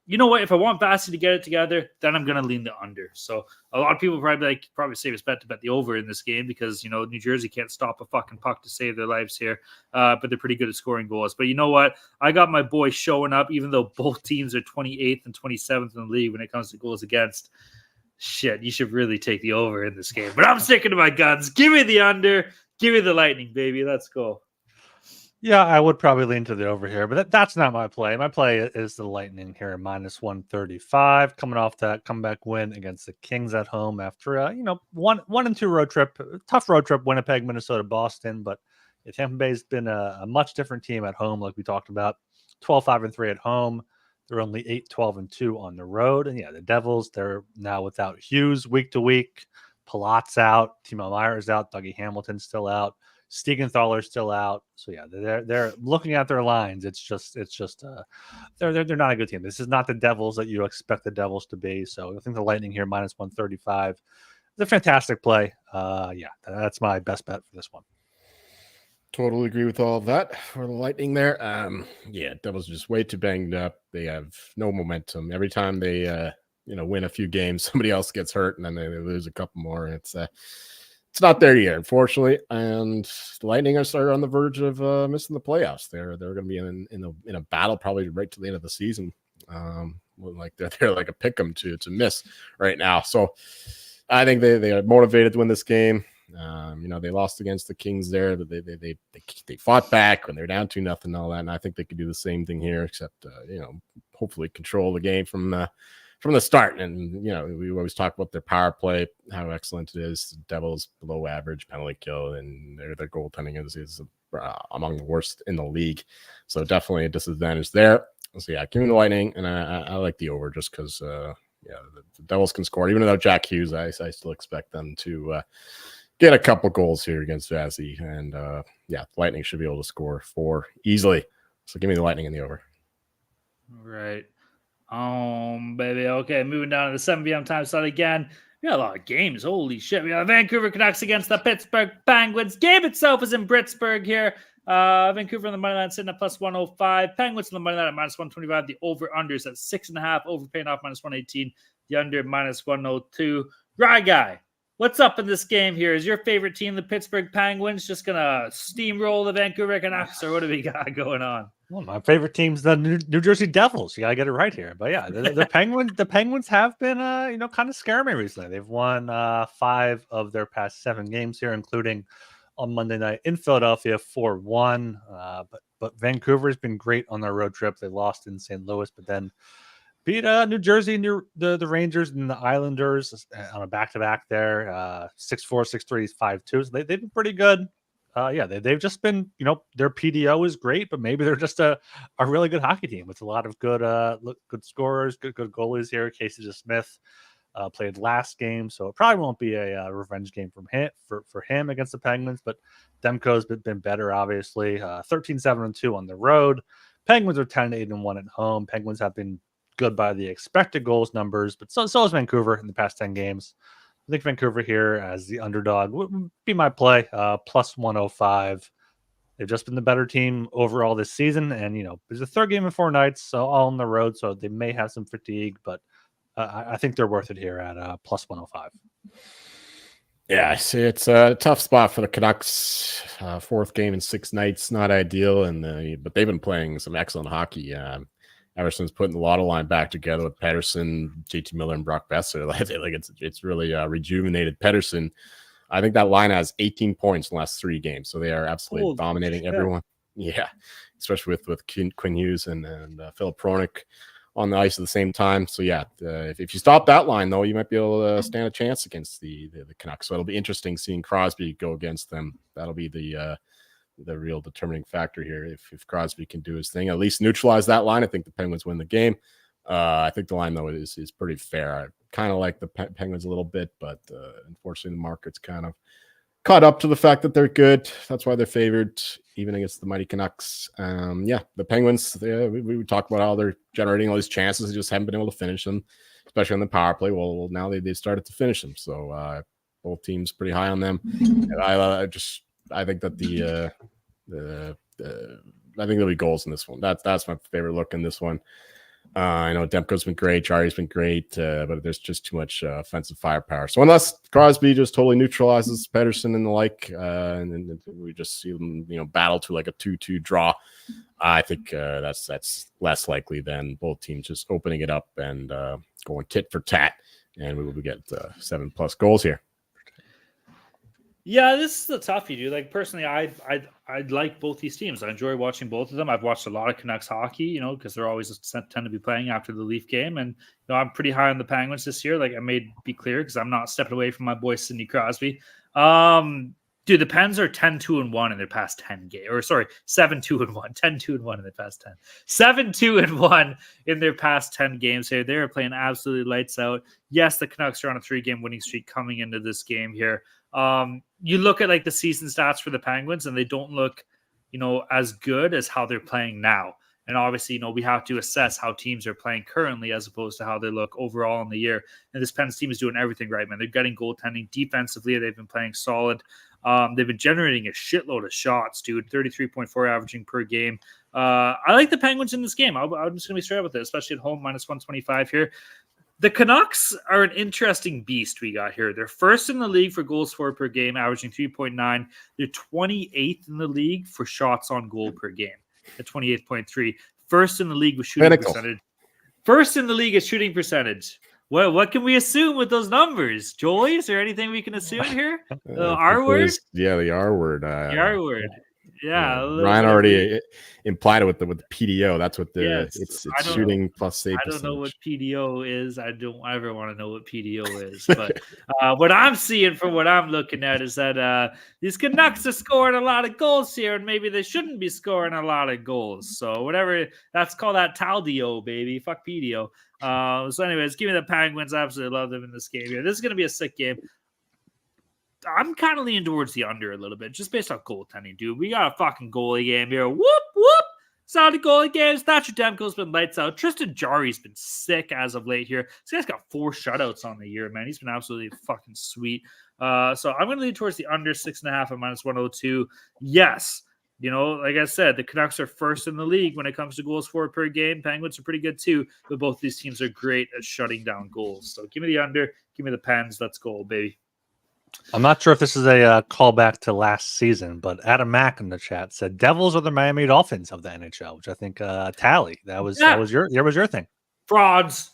A: you know what? If I want Vasi to get it together, then I'm going to lean the under. So a lot of people probably safest bet to bet the over in this game because, New Jersey can't stop a fucking puck to save their lives here. But they're pretty good at scoring goals. But you know what? I got my boy showing up, even though both teams are 28th and 27th in the league when it comes to goals against. Shit, you should really take the over in this game. But I'm sticking to my guns. Give me the under. Give me the Lightning, baby. Let's go.
B: Yeah, I would probably lean to the over here, but that's not my play. My play is the Lightning here, minus 135, coming off that comeback win against the Kings at home after a 1-2 road trip, tough road trip, Winnipeg, Minnesota, Boston. But Tampa Bay's been a much different team at home, like we talked about. 12-5-3 at home. They're only 8-12-2 on the road, and the Devils, they're now without Hughes week to week. Palat's out, Timo Meier's out, Dougie Hamilton's still out. Stiegenthaler's still out, so they're looking at their lines. It's just they're not a good team. This is not the Devils that you expect the Devils to be. So I think the Lightning here minus 135 is a fantastic play. That's my best bet for this one.
C: Totally agree with all of that for the Lightning there. Devils are just way too banged up. They have no momentum. Every time they win a few games, somebody else gets hurt, and then they lose a couple more. It's not there yet, unfortunately, and the Lightning are on the verge of missing the playoffs. They're going to be in a battle probably right to the end of the season. Like they're like a pick'em to miss right now. So I think they are motivated to win this game. They lost against the Kings there, but they fought back when they're down 2-0 and all that. And I think they could do the same thing here, except hopefully control the game from the start. And we always talk about their power play, how excellent it is. Devils below average penalty kill, and their goaltending is among the worst in the league. So definitely a disadvantage there. So give me the Lightning, and I like the over just because the Devils can score even without Jack Hughes. I still expect them to get a couple goals here against Vasi, and Lightning should be able to score 4 easily. So give me the Lightning in the over.
A: Right. Baby. Okay, moving down to the 7 p.m. time slot again. We got a lot of games. Holy shit. We got Vancouver Canucks against the Pittsburgh Penguins. Game itself is in Pittsburgh here. Vancouver on the money line sitting at plus 105. Penguins on the money line at minus 125. The over-unders at 6.5. Over paying off minus 118. The under minus 102. Rye guy, what's up in this game here? Is your favorite team, the Pittsburgh Penguins, just going to steamroll the Vancouver Canucks, or what do we got going on?
B: Well, my favorite team's the New Jersey Devils. You gotta get it right here. But the Penguins have been kind of scaring me recently. They've won 5 of their past 7 games here, including on Monday night in Philadelphia 4-1. But Vancouver's been great on their road trip. They lost in St. Louis, but then beat New Jersey, the Rangers and the Islanders on a back-to-back there. 6-4, 6-3, 5-2. So they've been pretty good. They've just been, their PDO is great, but maybe they're just a really good hockey team with a lot of good scorers, good goalies here. Casey DeSmith played last game, so it probably won't be a revenge game for him against the Penguins, but Demko's been better, obviously. 13-7-2 on the road. Penguins are 10-8-1 at home. Penguins have been good by the expected goals numbers, but so is Vancouver in the past 10 games. I think Vancouver here as the underdog would be my play, plus 105. They've just been the better team overall this season. And, there's a third game in 4 nights, so all on the road. So they may have some fatigue, but I think they're worth it here at plus 105.
C: Yeah, I see. It's a tough spot for the Canucks. 4th game in 6 nights, not ideal. But they've been playing some excellent hockey. Ever since putting the Lotto line back together with Pettersson, JT Miller, and Brock Besser, it's really rejuvenated Pettersson. I think that line has 18 points in the last 3 games, so they are absolutely dominating everyone. Yeah, especially with Quinn Hughes and Philip Hronek on the ice at the same time. So if you stop that line though, you might be able to stand a chance against the Canucks. So it'll be interesting seeing Crosby go against them. That'll be the real determining factor here. If Crosby can do his thing, at least neutralize that line, I think the Penguins win the game. I think the line though is pretty fair. I kind of like the Penguins a little bit, but unfortunately the market's kind of caught up to the fact that they're good. That's why they're favored even against the mighty Canucks. The Penguins, we talked about how they're generating all these chances. They just haven't been able to finish them, especially on the power play. Well, now they started to finish them. So both teams pretty high on them. And I think that I think there'll be goals in this one. That's my favorite look in this one. I know Demko's been great, Jari's been great, but there's just too much offensive firepower. So unless Crosby just totally neutralizes Pedersen and the like, and then we just see them, battle to like a 2-2 draw, I think that's less likely than both teams just opening it up and going tit for tat, and we will get 7+ goals here.
A: Yeah, this is a toughie, dude. Like personally, I like both these teams. I enjoy watching both of them. I've watched a lot of Canucks hockey, because they're always tend to be playing after the Leaf game, and I'm pretty high on the Penguins this year. Like I made be clear because I'm not stepping away from my boy Sidney Crosby. Dude, the Pens are 10-2-1 in their past 10 games. Or sorry, 7-2-1, 10-2-1 in their past 10. 7-2-1 in their past 10 games here. They're playing absolutely lights out. Yes, the Canucks are on a 3-game winning streak coming into this game here. You look at like the season stats for the Penguins, and they don't look, as good as how they're playing now. And obviously, we have to assess how teams are playing currently as opposed to how they look overall in the year. And this Pens team is doing everything right, man. They're getting goaltending. Defensively, they've been playing solid. They've been generating a shitload of shots, dude. 33.4 averaging per game. I like the Penguins in this game. I'm just going to be straight up with it, especially at home, -125 here. The Canucks are an interesting beast we got here. They're first in the league for goals for per game, averaging 3.9. They're 28th in the league for shots on goal per game at 28.3. First in the league with shooting percentage. First in the league at shooting percentage. Well, what can we assume with those numbers? Joey, is there anything we can assume here? The R word?
C: Yeah, the R word.
A: The R word. Yeah,
C: Ryan already implied it with the PDO. That's what it's shooting plus save.
A: I don't know what PDO is. I don't ever want to know what PDO is. But what I'm seeing from what I'm looking at is that these Canucks are scoring a lot of goals here, and maybe they shouldn't be scoring a lot of goals. So whatever, that's called that Taldio, baby. Fuck PDO. So anyways, give me the Penguins. I absolutely love them in this game here. This is going to be a sick game. I'm kind of leaning towards the under a little bit, just based on goaltending, dude. We got a fucking goalie game here. Whoop, whoop. Solid goalie games. Thatcher Demko's been lights out. Tristan Jarry's been sick as of late here. This guy's got 4 shutouts on the year, man. He's been absolutely fucking sweet. So I'm going to lean towards the under 6.5 at -102. Yes. Like I said, the Canucks are first in the league when it comes to goals for per game. Penguins are pretty good too, but both these teams are great at shutting down goals. So give me the under. Give me the Pens. Let's go, baby.
B: I'm not sure if this is a callback to last season, but Adam Mack in the chat said Devils are the Miami Dolphins of the NHL, which I think tally. That was your thing.
A: Frauds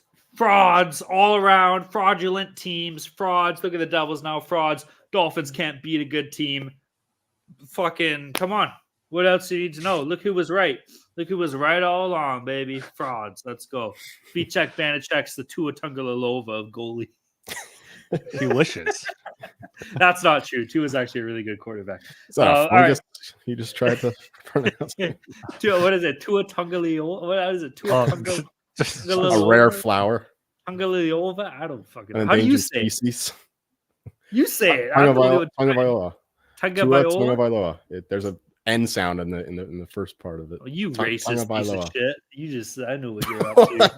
A: all around, fraudulent teams, frauds. Look at the Devils now, frauds. Dolphins can't beat a good team. Fucking come on. What else do you need to know? Look who was right. Look who was right all along, baby. Frauds. Let's go. Vitek Vanacek's the Tua Tagovailoa of goalie.
B: He wishes.
A: That's not true. Tua is actually a really good quarterback.
C: He just tried to pronounce it.
A: What is it? Tua Tagovailoa? What is it? Tua Tagovailoa?
C: A rare flower.
A: Tagovailoa? I don't fucking know. How do you say it? You say it.
C: Tagovailoa. There's a N sound in the first part of it.
A: Oh, you racist piece of shit. I know what you're up to.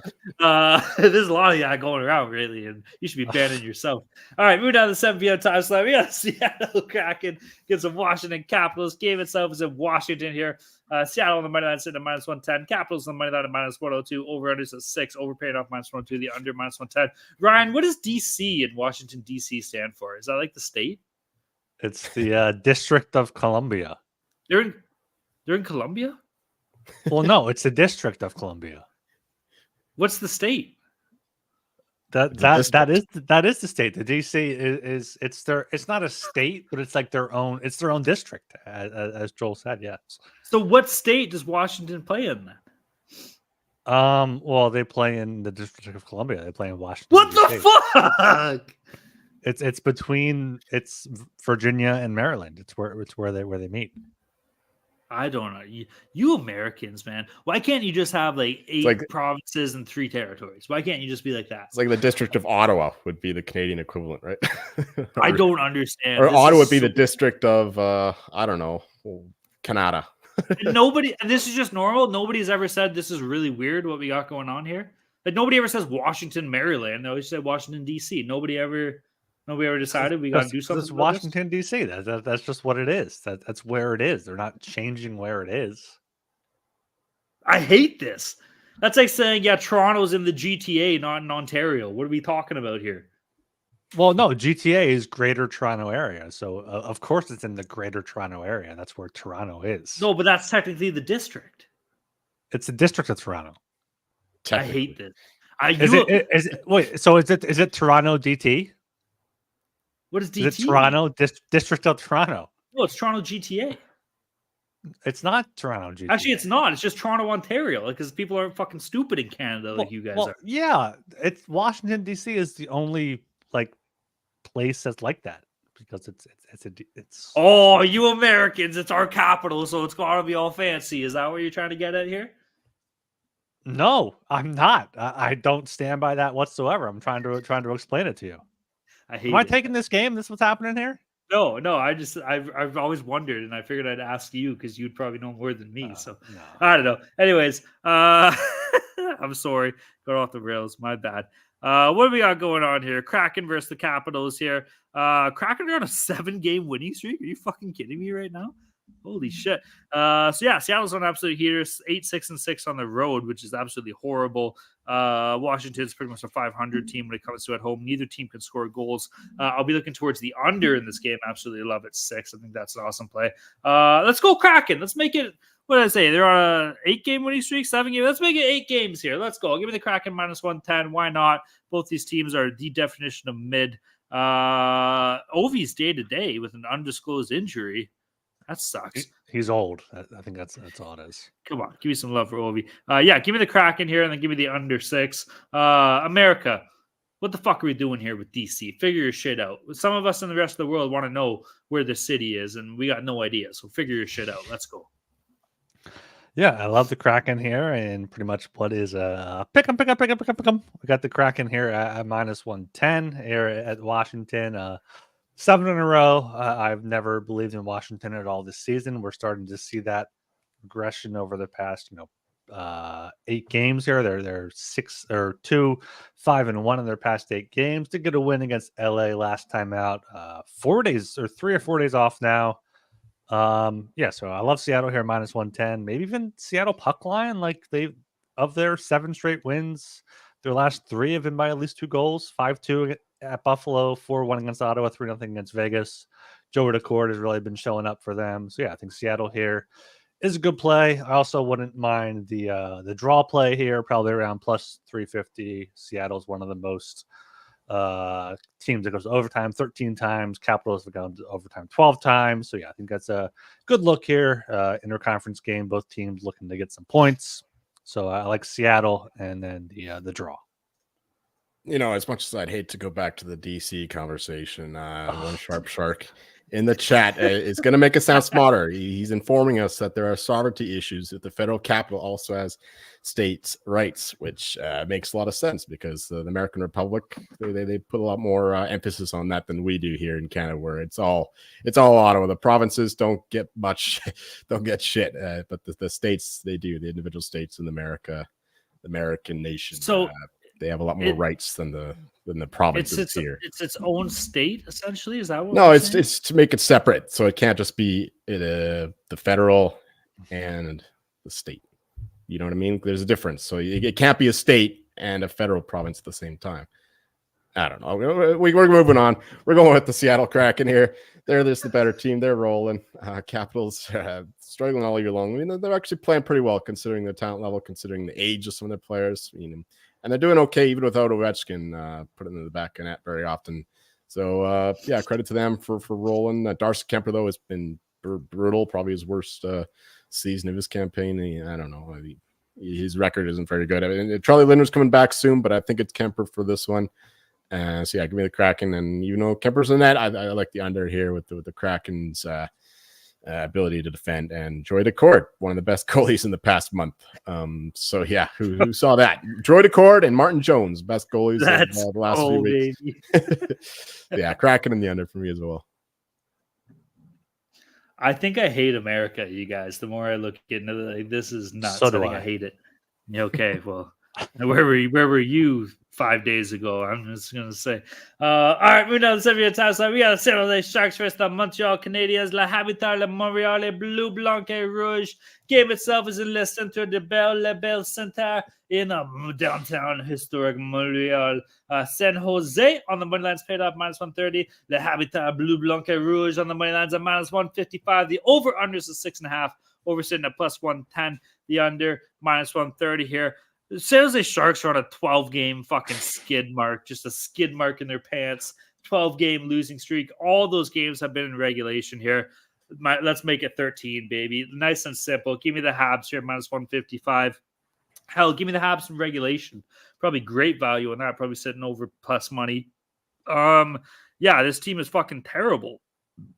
A: There's a lot of that going around, really, and you should be banning yourself. All right, moving down to the 7 p.m. time slot. We got Seattle Kraken against the Washington Capitals. Game itself is in Washington here. Seattle on the money line sitting at -110. Capitals on the money line at -102. Over unders at 6. Overpaid off -102. The under -110. Ryan, what does DC in Washington DC stand for? Is that like the state?
B: It's the District of Columbia.
A: They're in Columbia?
B: Well, no, it's the District of Columbia.
A: What's the state?
B: That is the state. The DC is it's not a state, but it's like their own district, as Joel said. Yes.
A: So what state does Washington play in then?
B: Well, they play in the District of Columbia. They play in Washington.
A: What the fuck?
B: It's between Virginia and Maryland. It's where they meet.
A: I don't know. You Americans, man. Why can't you just have like 8 provinces and 3 territories? Why can't you just be like that?
C: It's like the District of Ottawa would be the Canadian equivalent, right?
A: I don't understand.
C: Or Ottawa would be the district of I don't know, Canada.
A: And this is just normal. Nobody's ever said this is really weird what we got going on here. Like nobody ever says Washington, Maryland. They always say Washington, D.C. Nobody ever decided we got to do something.
B: It's Washington, D.C. That's just what it is. That's where it is. They're not changing where it is.
A: I hate this. That's like saying, yeah, Toronto's in the GTA, not in Ontario. What are we talking about here?
B: Well, no, GTA is Greater Toronto Area, so of course it's in the Greater Toronto Area. That's where Toronto is.
A: No, but that's technically the district.
B: It's the district of Toronto.
A: I hate this.
B: Wait? So is it Toronto DT?
A: What is DT?
B: Is it Toronto District of Toronto?
A: No, it's Toronto GTA.
B: It's not Toronto GTA.
A: Actually, it's not. It's just Toronto, Ontario. Because people aren't fucking stupid in Canada like you guys are.
B: Yeah, it's Washington DC is the only like place that's like that because it's.
A: Oh, you Americans! It's our capital, so it's gotta be all fancy. Is that what you're trying to get at here?
B: No, I'm not. I don't stand by that whatsoever. I'm trying to explain it to you. Am I taking this game? This is what's happening here?
A: No. I've always wondered, and I figured I'd ask you because you'd probably know more than me. So no. I don't know. Anyways, I'm sorry, got off the rails. My bad. What do we got going on here? Kraken versus the Capitals here. Kraken are on a 7-game winning streak. Are you fucking kidding me right now? Holy shit. So yeah, Seattle's on absolute heaters, 8-6-6 on the road, which is absolutely horrible. Washington's pretty much a 500 team when it comes to at home. Neither team can score goals. I'll be looking towards the under in this game. Absolutely love it. 6. I think that's an awesome play. Let's go Kraken. Let's make it. What did I say? They're on a 8-game winning streak, 7 games. Let's make it 8 games here. Let's go. Give me the Kraken minus 110. Why not? Both these teams are the definition of mid. Ovi's day to day with an undisclosed injury. That sucks.
B: He's old. I think that's all it is.
A: Come on, give me some love for Ovi. Yeah, give me the Kraken here, and then give me the under 6. America, what the fuck are we doing here with DC? Figure your shit out. Some of us in the rest of the world want to know where the city is, and we got no idea. So figure your shit out. Let's go.
B: Yeah, I love the Kraken here, and pretty much what is pick 'em. We got the Kraken here at minus 110 here at Washington. 7 in a row. I've never believed in Washington at all this season. We're starting to see that regression over the past, 8 games here. They're 2-5-1 in their past 8 games. Did get a win against LA last time out. 4 days or 3 or 4 days off now. Yeah, so I love Seattle here minus 110. Maybe even Seattle puck line. Like of their 7 straight wins, their last 3 have been by at least 2 goals. 5-2 at Buffalo, 4-1 against Ottawa, 3-0 against Vegas. Joe Record has really been showing up for them. So yeah, I think Seattle here is a good play. I also wouldn't mind the draw play here, probably around plus 350. Seattle's one of the most teams that goes to overtime 13 times. Capitals have gone to overtime 12 times. So yeah, I think that's a good look here. Interconference game, both teams looking to get some points. So I like Seattle and then the draw.
C: As much as I'd hate to go back to the DC conversation, one sharp shark in the chat is going to make us sound smarter. He's informing us that there are sovereignty issues, that the federal capital also has states' rights, which makes a lot of sense because the American Republic, they put a lot more emphasis on that than we do here in Canada, where it's all Ottawa. The provinces don't get much, don't get shit, but the states, they do. The individual states in America, the American nation.
A: So
C: they have a lot more rights than the provinces here.
A: It's its own state, essentially. Is that what?
C: No, it's to make it separate, so it can't just be the federal and the state. You know what I mean? There's a difference, so it can't be a state and a federal province at the same time. I don't know. We're moving on. We're going with the Seattle Kraken here. They're just the better team. They're rolling. Capitals struggling all year long. I mean, they're actually playing pretty well considering their talent level, considering the age of some of their players. And they're doing okay even without Ovechkin putting in the back of net very often. So, yeah, credit to them for rolling. Darcy Kemper, though, has been brutal, probably his worst season of his campaign. I don't know. His record isn't very good. I mean, Charlie Lindner's coming back soon, but I think it's Kemper for this one. So, yeah, give me the Kraken. And, Kemper's in that. I like the under here with the Kraken's ability to defend, and Joy Decord, one of the best goalies in the past month. So yeah, who saw that? Joy Decord and Martin Jones, best goalies of the last few weeks. Yeah, Kraken in the under for me as well.
A: I think I hate America, you guys. The more I look into it, this is nuts.
B: So do
A: I hate it. Okay, well, where were you 5 days ago. I'm just gonna say. All right, moving on to the 7-year time slot. We got the San Jose Sharks versus the Montreal Canadiens. Le Habitat, Le Montreal, Bleu, Blanc et Rouge. Game itself is in Le Centre de Le Bel Centre in downtown historic Montreal. San Jose on the money lines paid off -130. Le Habitat, Bleu, Blanc et Rouge on the money lines at -155. The over-under is a 6.5. Over sitting at +110. The under -130 here. The San Jose Sharks are on a 12-game fucking skid mark, just a skid mark in their pants. 12-game losing streak. All those games have been in regulation here. Let's make it 13, baby. Nice and simple. Give me the Habs here, -155. Hell, give me the Habs in regulation. Probably great value on that. Probably sitting over plus money. Yeah, this team is fucking terrible.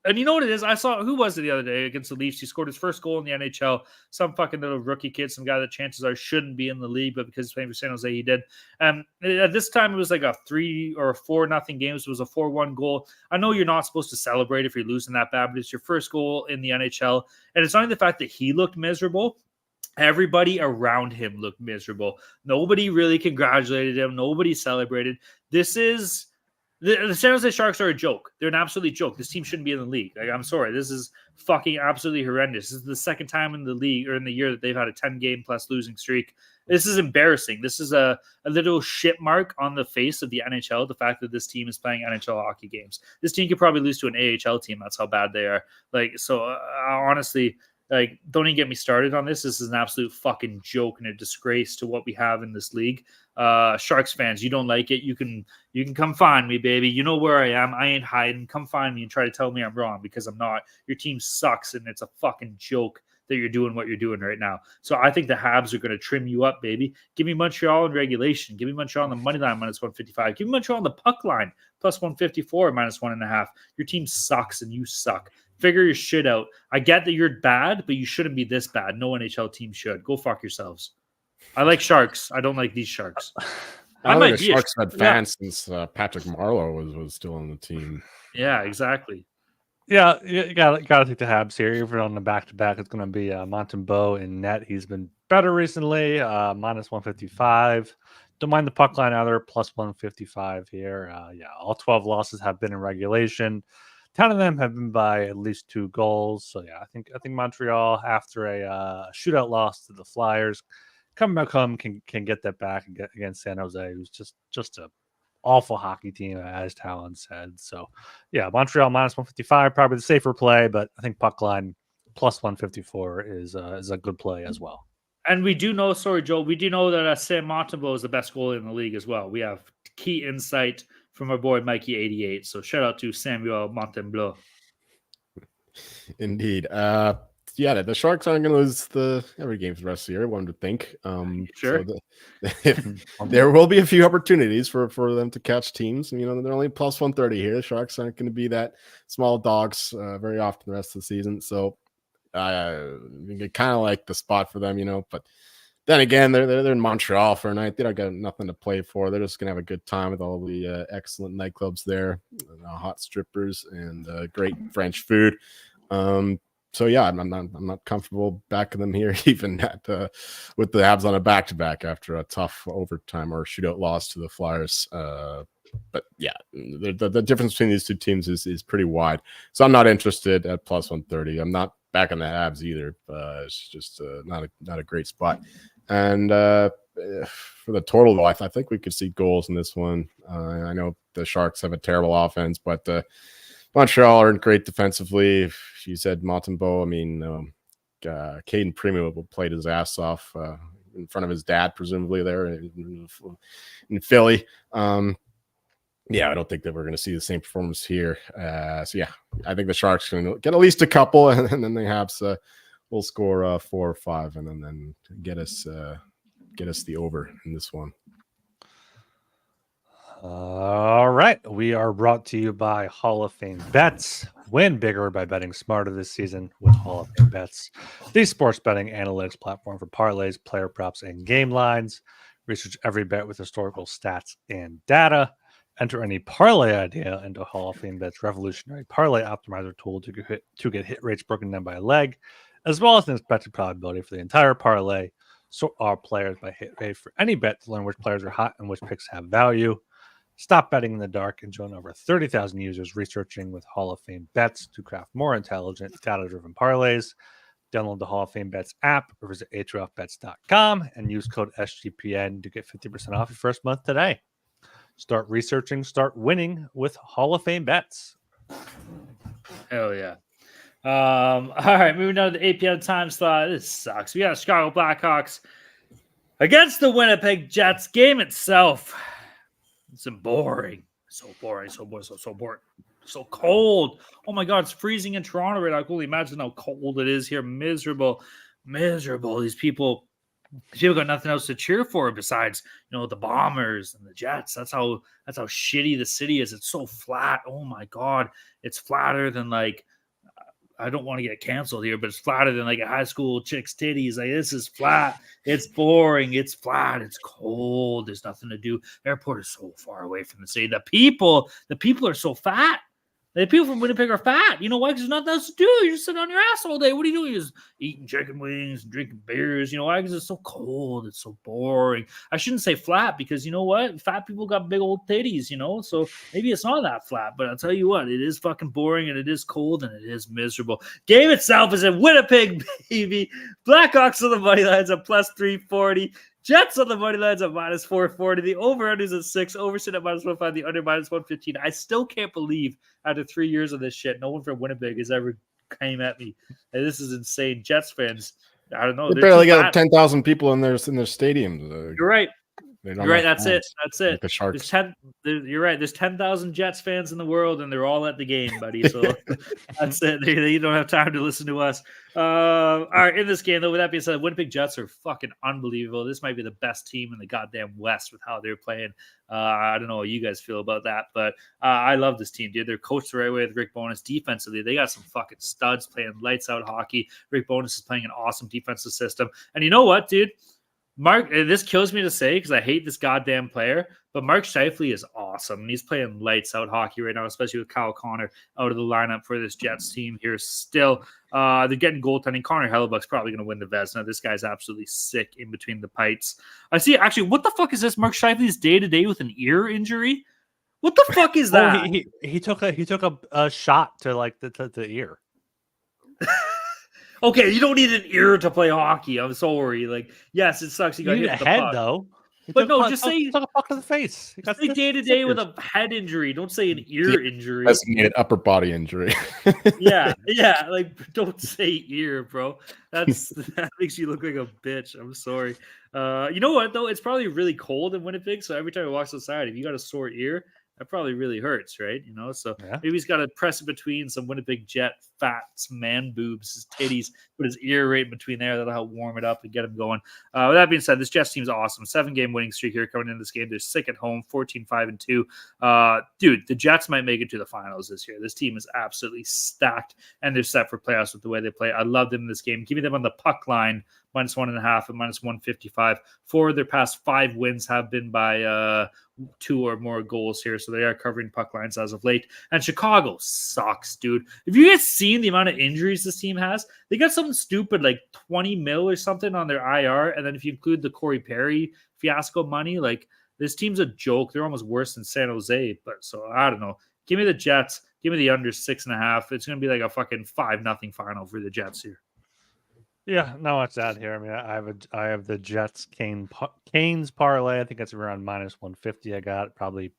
A: And you know what it is? I saw, who was it the other day against the Leafs? He scored his first goal in the NHL. Some fucking little rookie kid, some guy that chances are shouldn't be in the league, but because he's playing for San Jose, he did. At this time, it was like a 3 or 4-0 game. So it was a 4-1 goal. I know you're not supposed to celebrate if you're losing that bad, but it's your first goal in the NHL. And it's not only the fact that he looked miserable. Everybody around him looked miserable. Nobody really congratulated him. Nobody celebrated. This is... The San Jose Sharks are a joke. They're an absolute joke. This team shouldn't be in the league. Like, I'm sorry. This is fucking absolutely horrendous. This is the second time in the league or in the year that they've had a 10-game plus losing streak. This is embarrassing. This is a little shit mark on the face of the NHL, the fact that this team is playing NHL hockey games. This team could probably lose to an AHL team. That's how bad they are. Like, so honestly, like, don't even get me started on this. This is an absolute fucking joke and a disgrace to what we have in this league. Sharks fans, you don't like it, you can come find me, baby. You know where I am. I ain't hiding. Come find me and try to tell me I'm wrong, because I'm not. Your team sucks, and it's a fucking joke that you're doing what you're doing right now. So I think the Habs are going to trim you up, baby. Give me Montreal in regulation. Give me Montreal on the money line -155. Give me Montreal on the puck line +154 -1.5. Your team sucks and you suck. Figure your shit out. I get that you're bad, but you shouldn't be this bad. No NHL team should. Go fuck yourselves. I like Sharks. I don't like these Sharks.
C: I don't think the Sharks had fans since Patrick Marleau was still on the team.
A: Yeah, exactly.
B: Yeah, you gotta take the Habs here. Even on the back-to-back, it's going to be Montembeault in net. He's been better recently, -155. Don't mind the puck line either, +155 here. Yeah, all 12 losses have been in regulation. 10 of them have been by at least 2 goals. So yeah, I think Montreal, after a shootout loss to the Flyers, come back home can get that back against San Jose, who's just a awful hockey team, as Talon said. So yeah, Montreal -155, probably the safer play, but I think puck line +154 is a good play as well.
A: And we do know, sorry, Joe, we do know that Sam Montembeault is the best goalie in the league as well. We have key insight from our boy Mikey88. So shout out to Samuel Montembeault.
C: Indeed. Yeah, the Sharks aren't going to lose every game for the rest of the year, one would think.
A: Sure.
C: So there will be a few opportunities for them to catch teams. You know, they're only +130 here. The Sharks aren't going to be that small dogs very often the rest of the season. So I kind of like the spot for them, you know, but then again, they're in Montreal for a night. They don't got nothing to play for. They're just gonna have a good time with all the excellent nightclubs there, hot strippers, and great French food. So yeah, I'm not comfortable backing them here, even at with the Habs on a back-to-back after a tough overtime or shootout loss to the Flyers. But yeah, the difference between these two teams is pretty wide. So I'm not interested at +130. I'm not backing the Habs either. It's just not a great spot. And for the total, though, I think we could see goals in this one. I know the Sharks have a terrible offense, but Montreal aren't great defensively. You said Montembeault. I mean, Caden Primo played his ass off in front of his dad, presumably there in Philly. Yeah, I don't think that we're going to see the same performance here. So yeah, I think the Sharks are going to get at least a couple, and then the Habs will score 4 or 5, and then get us the over in this one.
B: All right, we are brought to you by Hall of Fame Bets. Win bigger by betting smarter this season with Hall of Fame Bets, the sports betting analytics platform for parlays, player props, and game lines. Research every bet with historical stats and data. Enter any parlay idea into Hall of Fame Bet's revolutionary parlay optimizer tool to get hit rates broken down by leg, as well as an expected probability for the entire parlay. So our players by hit pay for any bet to learn which players are hot and which picks have value. Stop betting in the dark and join over 30,000 users researching with Hall of Fame bets to craft more intelligent, data-driven parlays. Download the Hall of Fame Bets app or visit atrofbets.com and use code SGPN to get 50% off your first month today. Start researching, start winning with Hall of Fame Bets.
A: Hell yeah. All right, moving on to the 8 p.m. time slot. This sucks. We got Chicago Blackhawks against the Winnipeg Jets. Game itself, it's boring. So boring. So boring. So boring. So cold. Oh my God, it's freezing in Toronto right now. I can only imagine how cold it is here. Miserable. These people got nothing else to cheer for besides, the Bombers and the Jets. That's how shitty the city is. It's so flat. Oh my God. It's flatter than I don't want to get canceled here, but it's flatter than a high school chick's titties. This is flat. It's boring. It's flat. It's cold. There's nothing to do. Airport is so far away from the city. The people are so fat. The people from Winnipeg are fat. You know why? Because there's nothing else to do. You're just sitting on your ass all day. What are you doing? You're just eating chicken wings and drinking beers. You know why? Because it's so cold. It's so boring. I shouldn't say flat because you know what? Fat people got big old titties, so maybe it's not that flat. But I'll tell you what, it is fucking boring and it is cold and it is miserable. Game itself is in Winnipeg, baby. Blackhawks on the money lines at plus 340. Jets on the money lines at minus 440. The over-under is at 6. Oversit at minus 1.5. The under minus 115. I still can't believe after 3 years of this shit, no one from Winnipeg has ever came at me. And this is insane. Jets fans, I don't know.
C: They barely got 10,000 people in their stadiums.
A: You're right. You're right. That's it.
C: Like the Sharks.
A: You're right. There's 10,000 Jets fans in the world, and they're all at the game, buddy. So that's it. They don't have time to listen to us. All right. In this game, though, with that being said, Winnipeg Jets are fucking unbelievable. This might be the best team in the goddamn West with how they're playing. I don't know how you guys feel about that, but I love this team, dude. They're coached the right way with Rick Bowness. Defensively, they got some fucking studs playing lights out hockey. Rick Bowness is playing an awesome defensive system. And you know what, dude? Mark, this kills me to say because I hate this goddamn player, but Mark Scheifele is awesome. And he's playing lights out hockey right now, especially with Kyle Connor out of the lineup for this Jets team here still. They're getting goaltending. Connor Hellebuck's probably going to win the Vezina. This guy's absolutely sick in between the pipes. I see. Actually, what the fuck is this? Mark Scheifele's day-to-day with an ear injury? What the fuck is that?
B: He took a shot to the ear.
A: Okay, you don't need an ear to play hockey. I'm sorry. Yes, it sucks.
B: You got hit with the head, puck. Though.
A: Just say
B: he took a puck to the face.
A: Say day-to-day with a head injury. Don't say an ear injury.
C: Designated upper body injury.
A: yeah. Don't say ear, bro. That makes you look like a bitch. I'm sorry. You know what though? It's probably really cold in Winnipeg. So every time I walk outside, if you got a sore ear, that probably really hurts, right? So maybe he's got to press it between some Winnipeg Jet fats, man boobs, his titties, put his ear right in between there. That'll help warm it up and get him going. With that being said, this Jets team's awesome. 7-game winning streak here coming into this game. They're sick at home, 14-5-2. Dude, the Jets might make it to the finals this year. This team is absolutely stacked, and they're set for playoffs with the way they play. I love them in this game. Give me them on the puck line, minus 1.5 and minus 155. 4 of their past 5 wins have been by 2 or more goals here, so they are covering puck lines as of late. And Chicago sucks, dude. If you guys seen the amount of injuries this team has, they got something stupid like 20 mil or something on their IR, and then if you include the Corey Perry fiasco money, this team's a joke. They're almost worse than San Jose. But so I don't know. Give me the Jets. Give me the under 6.5. It's gonna be like a fucking 5-0 final for the Jets here.
B: Yeah, no, it's out here. I mean, I have the Jets Canes parlay. I think it's around minus 150. I got probably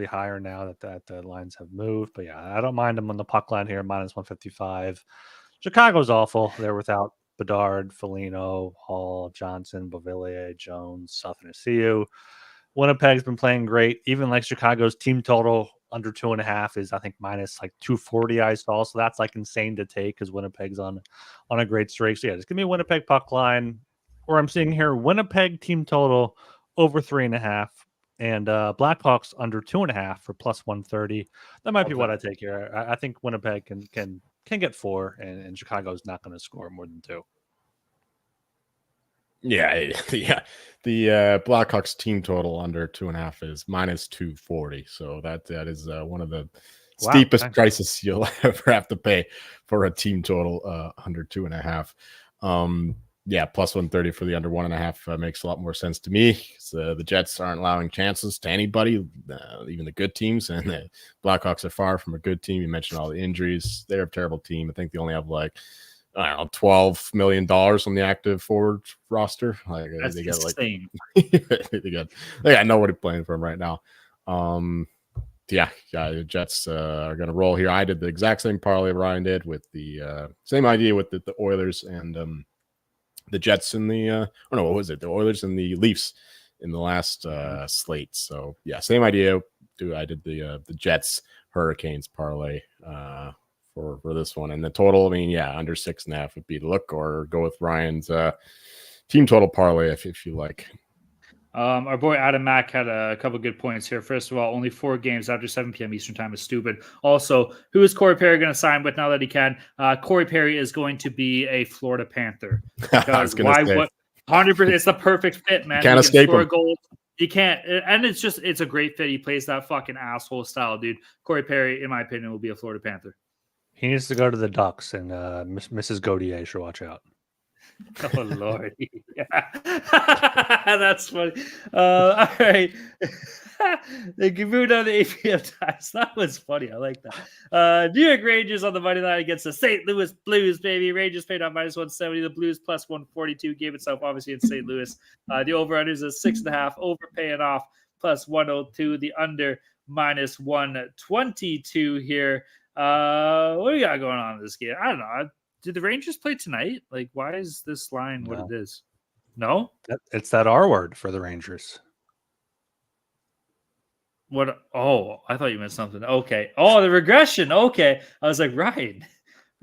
B: higher now that the lines have moved. But yeah, I don't mind them on the puck line here, minus 155. Chicago's awful. They're without Bedard, Foligno, Hall, Johnson, Beauvillier, Jones, Sutton, Asiu. Winnipeg's been playing great. Even Chicago's team total under 2.5 is I think minus 240 I saw. So that's insane to take because Winnipeg's on a great streak. So yeah, just give me Winnipeg puck line. Or I'm seeing here Winnipeg team total over 3.5 and Blackhawks under 2.5 for plus 130. That might be what I take here. I think Winnipeg can get 4 and Chicago's not going to score more than 2.
C: Yeah. The Blackhawks team total under 2.5 is minus 240. So that is one of the steepest prices you'll ever have to pay for a team total under 2.5. Yeah, plus 130 for the under 1.5 makes a lot more sense to me. So the Jets aren't allowing chances to anybody, even the good teams, and the Blackhawks are far from a good team. You mentioned all the injuries; they're a terrible team. I think they only have like $12 million on the active forward roster. Like
A: That's
C: they got
A: insane.
C: they got nobody playing for them right now. Yeah, the Jets are going to roll here. I did the exact same parlay Ryan did with the same idea with the Oilers and the Jets and the what was it? The Oilers and the Leafs in the last slate. So yeah, same idea. I did the Jets Hurricanes parlay for this one, and the total. I mean, yeah, under 6.5 would be the look, or go with Ryan's team total parlay if you like.
A: Our boy Adam Mack had a couple good points here. First of all, only 4 games after 7 p.m. Eastern time is stupid. Also, who is Corey Perry going to sign with now that he can? Corey Perry is going to be a Florida Panther. Because why? What? 100%. It's the perfect fit, man.
C: Can't escape him.
A: Goal. You can't. And it's a great fit. He plays that fucking asshole style, dude. Corey Perry, in my opinion, will be a Florida Panther.
B: He needs to go to the Ducks, and Mrs. Gaudier should watch out.
A: Oh Lord, yeah. That's funny. All right, they can move down to 8 p.m. times. That was funny. I like that. New York Rangers on the money line against the St. Louis Blues, baby. Rangers paid on minus 170. The Blues plus 142. Game itself obviously in St. Louis. The over/under is a 6.5. Over paying off plus 102. The under minus 122 here. What do we got going on in this game? I don't know. Did the Rangers play tonight? Like, why is this line what it is? No?
B: It's that R word for the Rangers.
A: What? Oh, I thought you meant something. Okay. Oh, the regression. Okay. I was like, Ryan.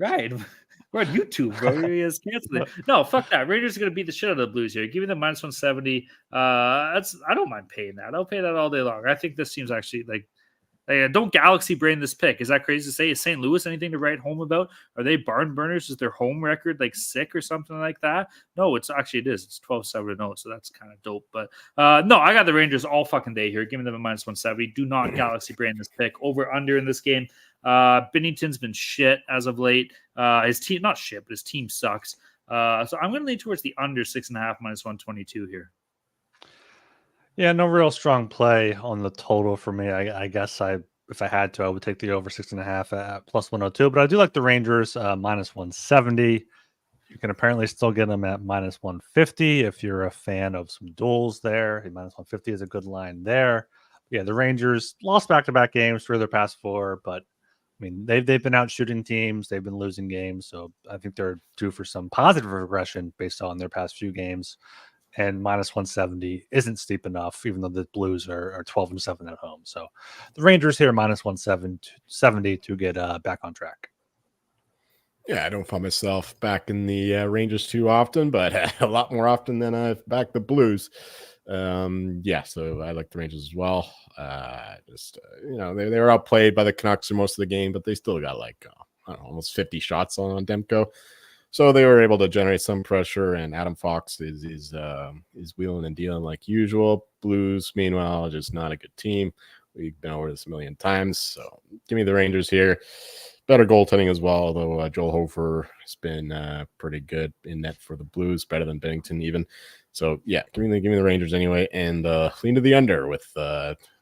A: We're on YouTube, bro. He has canceled it. No, fuck that. Rangers are going to beat the shit out of the Blues here. Give me the minus 170. I don't mind paying that. I'll pay that all day long. I think this seems actually like, don't galaxy brain this pick. Is that crazy to say? Is St. Louis anything to write home about? Are they barn burners? Is their home record like sick or something like that? No, it is. It's 12-7-0, so that's kind of dope. But no, I got the Rangers all fucking day here. Give me them a minus 170. Do not galaxy brain this pick. Over under in this game. Binnington's been shit as of late. His team, not shit, but his team sucks. So I'm going to lean towards the under 6.5 minus 122 here.
B: Yeah, no real strong play on the total for me. I guess if I had to, I would take the over 6.5 at plus 102. But I do like the Rangers minus 170. You can apparently still get them at minus 150 if you're a fan of some duels there. Minus 150 is a good line there. Yeah, the Rangers lost back-to-back games for their past 4, but I mean they've been out shooting teams, they've been losing games, so I think they're due for some positive regression based on their past few games. And minus 170 isn't steep enough, even though the Blues are 12-7 at home. So the Rangers here minus 170 to get back on track.
C: Yeah, I don't find myself back in the Rangers too often, but a lot more often than I've backed the Blues. Yeah, so I like the Rangers as well. They were outplayed by the Canucks for most of the game, but they still got like almost 50 shots on Demko. So they were able to generate some pressure, and Adam Fox is wheeling and dealing like usual. Blues, meanwhile, just not a good team. We've been over this a million times. So give me the Rangers here. Better goaltending as well, although Joel Hofer has been pretty good in net for the Blues, better than Binnington even. So yeah, give me the Rangers anyway, and lean to the under with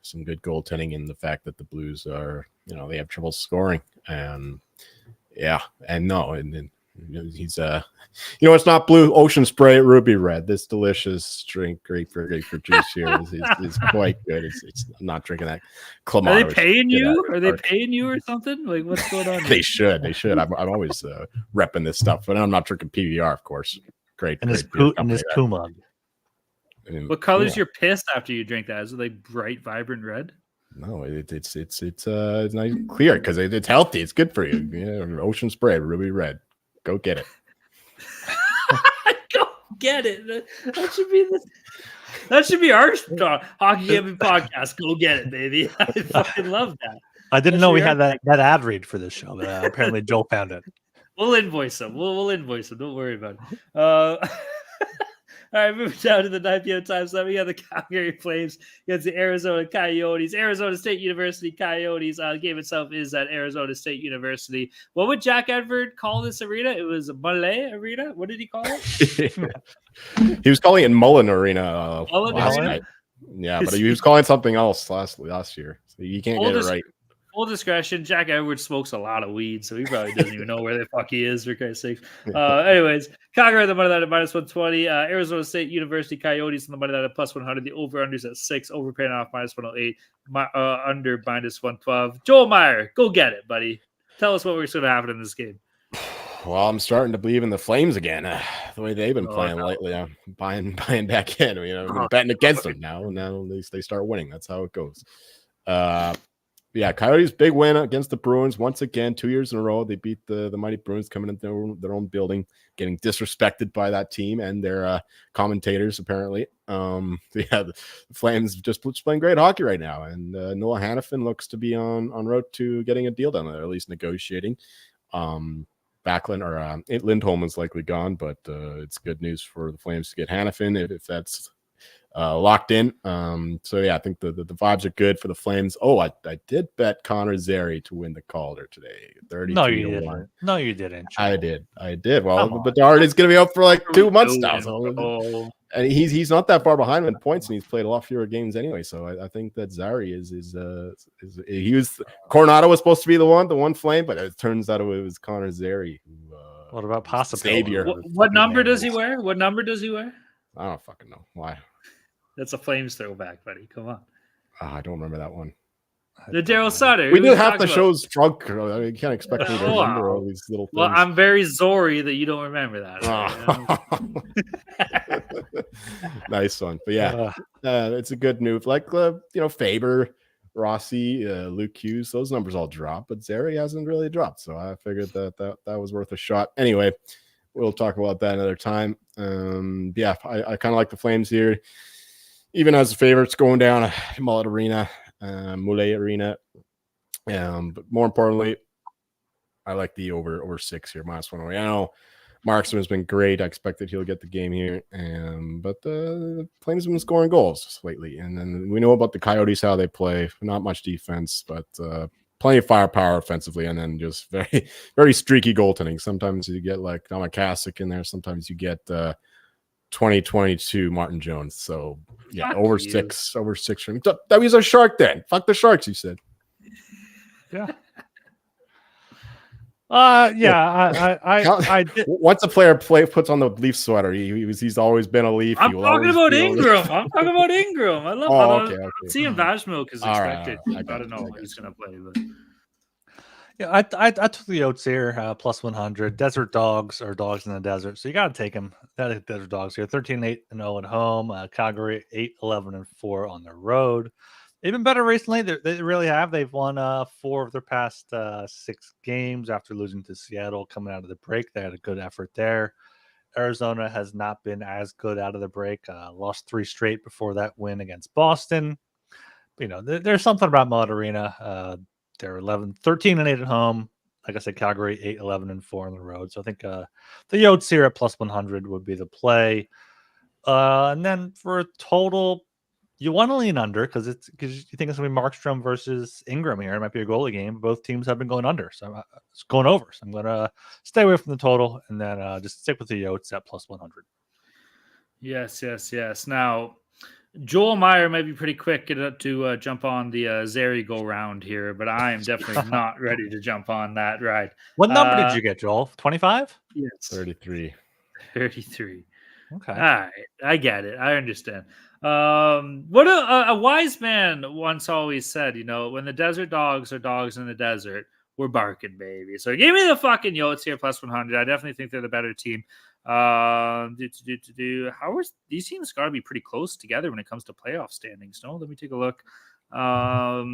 C: some good goaltending and the fact that the Blues are, they have trouble scoring. Yeah, and no, and he's it's not blue ocean spray, ruby red. This delicious drink, grapefruit juice here is quite good. I'm not drinking that.
A: Are they paying you? Are they paying you or something? Like, what's going on?
C: They should. I'm always repping this stuff, but I'm not drinking PBR, of course. Great.
B: And this poo mug.
A: What color is your piss after you drink that? Is it like bright, vibrant red?
C: No, it's nice clear because it's healthy. It's good for you. Yeah, ocean spray, ruby red. Go get it.
A: Go get it. That should be our hockey gambling podcast. Go get it, baby. I fucking love that.
B: I didn't know we had that ad read for this show, but apparently Joel found it.
A: We'll invoice them. We'll invoice them. Don't worry about it. All right, moving down to the 9 p.m. time slot. We got the Calgary Flames against the Arizona Coyotes. Arizona State University Coyotes. The game itself is at Arizona State University. What would Jack Edward call this arena? It was Malay Arena. What did he call it?
C: He was calling it Mullen Arena
A: Mullen
C: last
A: Arena?
C: night. Yeah, but he was calling something else last year. So you can't get it right.
A: Full discretion, Jack Edwards smokes a lot of weed, so he probably doesn't even know where the fuck he is, for Christ's sake. Anyways, Calgary on the money line at -120. Arizona State University Coyotes on the money line at +100. The over-unders at 6. Overpaying off -108. Under -112. Joel Meyer, go get it, buddy. Tell us what we're going to happen in this game.
C: Well, I'm starting to believe in the Flames again. The way they've been playing lately, I'm buying back in. I've been betting against them now. Now they start winning. That's how it goes. Yeah, Coyotes' big win against the Bruins once again, 2 years in a row. They beat the mighty Bruins coming into their own building, getting disrespected by that team and their commentators, apparently. The Flames just playing great hockey right now, and Noah Hannafin looks to be on route to getting a deal done, or at least negotiating. Backlund or Lindholm is likely gone, but it's good news for the Flames to get Hannafin if that's locked in. So yeah, I think the vibes are good for the Flames. Oh, I did bet Connor Zary to win the Calder today. 33
B: No, you didn't. No, you didn't.
C: Joel. I did. Well, Bedard is going to be out for like 2 months now. So, and he's not that far behind in points, and he's played a lot fewer games anyway. So I think that Zary is he was Coronado was supposed to be the one Flame, but it turns out it was Connor Zary who.
B: What about possibly?
C: Savior?
A: What number does he wear? What number does he wear?
C: I don't fucking know why.
A: That's a Flames throwback, buddy. Come on.
C: I don't remember that one.
A: The Daryl Sutter.
C: We do half the show's drunk. You can't expect me to remember all these little things.
A: Well, I'm very sorry that you don't remember that.
C: Right? Nice one. But yeah, it's a good move. Like, Faber, Rossi, Luke Hughes, those numbers all drop, but Zary hasn't really dropped. So I figured that was worth a shot. Anyway, we'll talk about that another time. Yeah, I kind of like the Flames here. Even as the favorites going down Mullet Arena, Moulet Arena. But more importantly, I like the over 6 here, -108. I know Markstrom has been great. I expected he'll get the game here. But the Flames have been scoring goals lately. And then we know about the Coyotes, how they play. Not much defense, but plenty of firepower offensively, and then just very, very streaky goaltending. Sometimes you get like Namakasik in there. Sometimes you get 2022 Martin Jones. So yeah, over 6 for him. That was a Shark then. Fuck the Sharks, he said.
B: Yeah. I did.
C: Once a player puts on the Leaf sweater, he's always been a Leaf.
A: I'm talking about Ingram. I love seeing Vashmilk is expected.
C: Right.
A: I don't know what he's going to play, but
B: yeah, I took the Oats here, +100. Desert Dogs are dogs in the desert, so you got to take them. Desert Dogs here, 13-8-0 at home. Calgary 8-11-4 on the road. They've been better recently. They really have. They've won 4 of their past 6 games after losing to Seattle coming out of the break. They had a good effort there. Arizona has not been as good out of the break. Lost 3 straight before that win against Boston. But, there's something about Mullet Arena. They're 13-8 at home. Like I said, Calgary 8-11-4 on the road. So I think the Yotes here at +100 would be the play. And then for a total, you want to lean under because you think it's going to be Markstrom versus Ingram here. It might be a goalie game. Both teams have been going under, so it's going over. So I'm going to stay away from the total and then just stick with the Yotes at +100.
A: Yes. Now, Joel Meyer might be pretty quick to jump on the Zary go round here, but I am definitely not ready to jump on that ride.
B: What number did you get, Joel? 25?
A: Yes.
C: 33.
A: 33.
B: Okay.
A: All right. I get it. I understand. What a wise man once always said, when the desert dogs are dogs in the desert, we're barking, baby. So give me the fucking Yotes here +100. I definitely think they're the better team. How are these teams got to be pretty close together when it comes to playoff standings? No, let me take a look. They're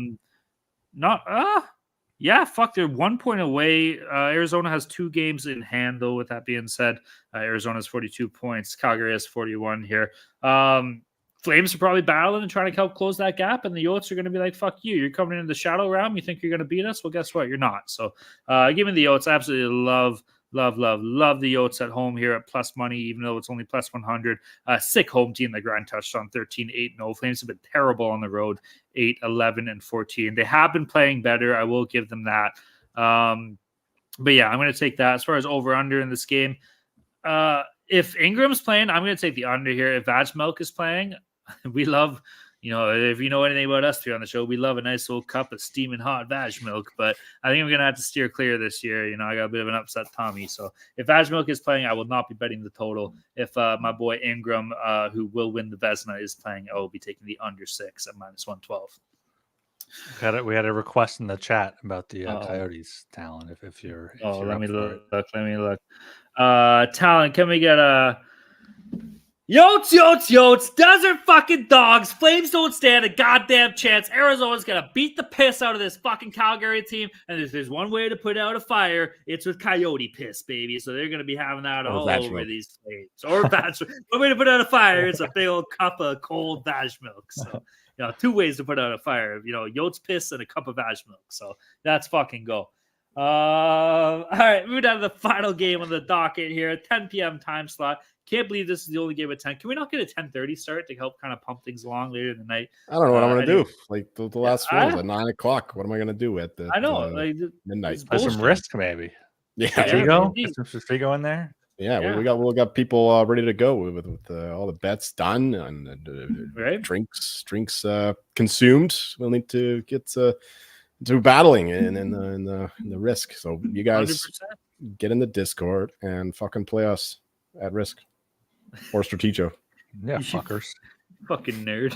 A: 1 point away. Arizona has 2 games in hand, though. With that being said, Arizona has 42 points. Calgary has 41 here. Flames are probably battling and trying to help close that gap, and the Yotes are going to be like, fuck you. You're coming into the shadow realm. You think you're going to beat us? Well, guess what? You're not. So give me the Yotes. I absolutely love Love the Yotes at home here at plus money, even though it's only plus 100. Sick home team. The grind touchdown 13-8-0. Flames have been terrible on the road, 8-11-14. They have been playing better. I will give them that. But yeah, I'm going to take that. As far as over-under in this game, if Ingram's playing, I'm going to take the under here. If Milk is playing, we love, if you know anything about us here on the show, we love a nice little cup of steaming hot Milk. But I think I'm going to have to steer clear this year. I got a bit of an upset tummy. So if Milk is playing, I will not be betting the total. If my boy Ingram, who will win the Vezina, is playing, I will be taking the under 6 at minus 112.
B: We had a request in the chat about the Coyotes talent. If you're
A: let me look. Talent, can we get a Yotes, Desert fucking Dogs. Flames don't stand a goddamn chance. Arizona's gonna beat the piss out of this fucking Calgary team. And if there's one way to put out a fire, it's with Coyote piss, baby. So they're gonna be having that all over these Flames. Or one way to put out a fire, it's a big old cup of cold Milk. So 2 ways to put out a fire. Yotes piss and a cup of Milk. So that's fucking go. All right, moving down to the final game on the docket here, 10 p.m. time slot. Can't believe this is the only game at 10. Can we not get a 10:30 start to help kind of pump things along later in the night?
C: I don't know what I'm going to do. Like the last one was at 9 o'clock. What am I going to do at the midnight?
B: There's some risk, maybe.
C: Yeah,
B: Strigo in there.
C: Yeah, we got people ready to go with all the bets done and drinks consumed. We'll need to get to battling in the risk. So you guys 100%. Get in the Discord and fucking play us at risk or Strategio.
B: Yeah, fuckers.
A: Fucking nerd.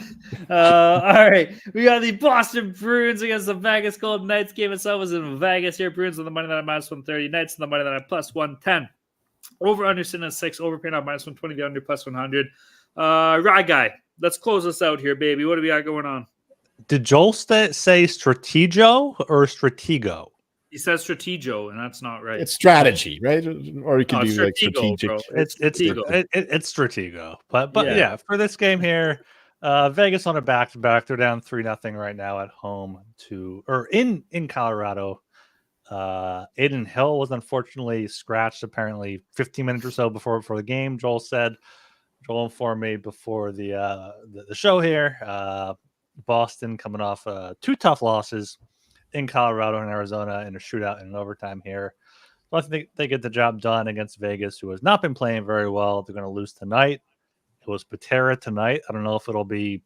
A: All right, we got the Boston Bruins against the Vegas Golden Knights. Game itself was in Vegas here. Bruins on the money line at minus 130. Knights on the money line at plus 110. Over under sitting at 6. Over paying out minus 120. The under plus 100. Rye guy, let's close this out here, baby. What do we got going on?
B: Did Joel say Strategio or Stratego?
A: He says Strategio, and that's not right.
C: It's strategy, right? Or you can do like strategic.
B: Bro. It's Stratego. But yeah, for this game here, Vegas on a back-to-back. They're down 3-0 right now at home in Colorado. Aiden Hill was unfortunately scratched apparently 15 minutes or so before the game. Joel informed me before the show here. Boston coming off 2 tough losses in Colorado and Arizona in a shootout and an overtime here. So I think they get the job done against Vegas, who has not been playing very well. They're going to lose tonight. It was Patera tonight. I don't know if it'll be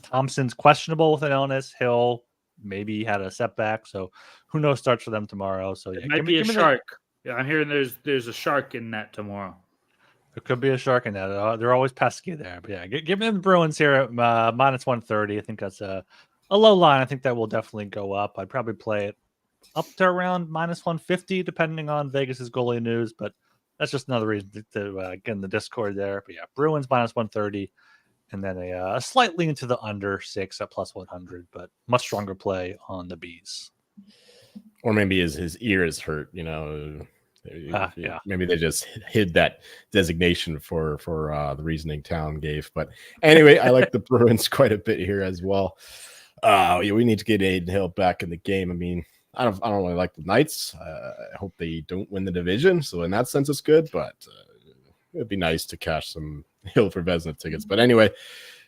B: Thompson's questionable with an illness. Hill maybe had a setback, so who knows starts for them tomorrow. So
A: it might be a shark. Yeah, I'm hearing there's a shark in that tomorrow.
B: There could be a shark in that. They're always pesky there. But yeah, give me the Bruins here at minus 130. I think that's a low line. I think that will definitely go up. I'd probably play it up to around minus 150, depending on Vegas's goalie news. But that's just another reason to get in the Discord there. But yeah, Bruins minus 130. And then a slight lean to the under 6 at plus 100. But much stronger play on the Bees.
C: Or maybe his ear is hurt, Yeah. Maybe they just hid that designation for the reasoning Town gave. But anyway, I like the Bruins quite a bit here as well. We need to get Aiden Hill back in the game. I mean, I don't really like the Knights. I hope they don't win the division. So in that sense, it's good. But it'd be nice to cash some Hill for Vezina tickets. But anyway,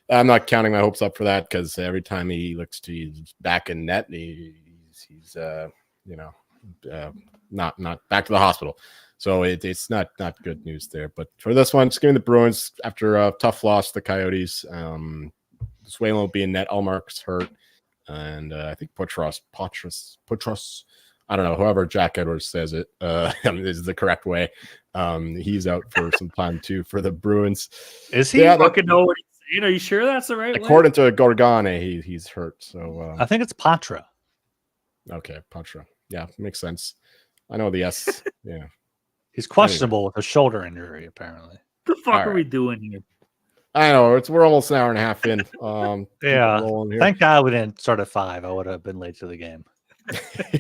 C: I'm not counting my hopes up for that because every time he looks to his back in net, he's not back to the hospital. So it's not good news there. But for this one, just giving the Bruins after a tough loss to the Coyotes. Swaylen will be in net. Allmark's hurt. And I think Potros, I don't know, however Jack Edwards says it, is the correct way. He's out for some time too for the Bruins.
A: Is he? Yeah, fucking know what he's saying. Are you sure that's the right
C: according way? To Gorgane, he's hurt. So
B: I think it's Patra.
C: Okay, Patra. Yeah, makes sense. I know the S. Yeah.
B: He's questionable with a shoulder injury, apparently.
A: What the fuck are we doing here?
C: I know we're almost an hour and a half in.
B: Yeah. Thank God we didn't start at 5. I would have been late to the game.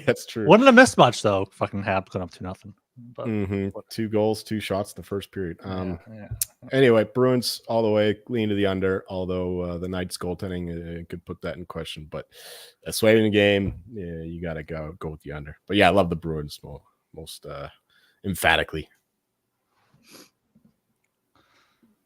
C: That's true.
B: Wouldn't have missed much though. Fucking Habs going up 2-0.
C: But 2 goals, 2 shots in the first period. Anyway, Bruins all the way, lean to the under. Although the Knights goaltending could put that in question, but a sway in the game, you got to go with the under. But yeah, I love the Bruins most emphatically.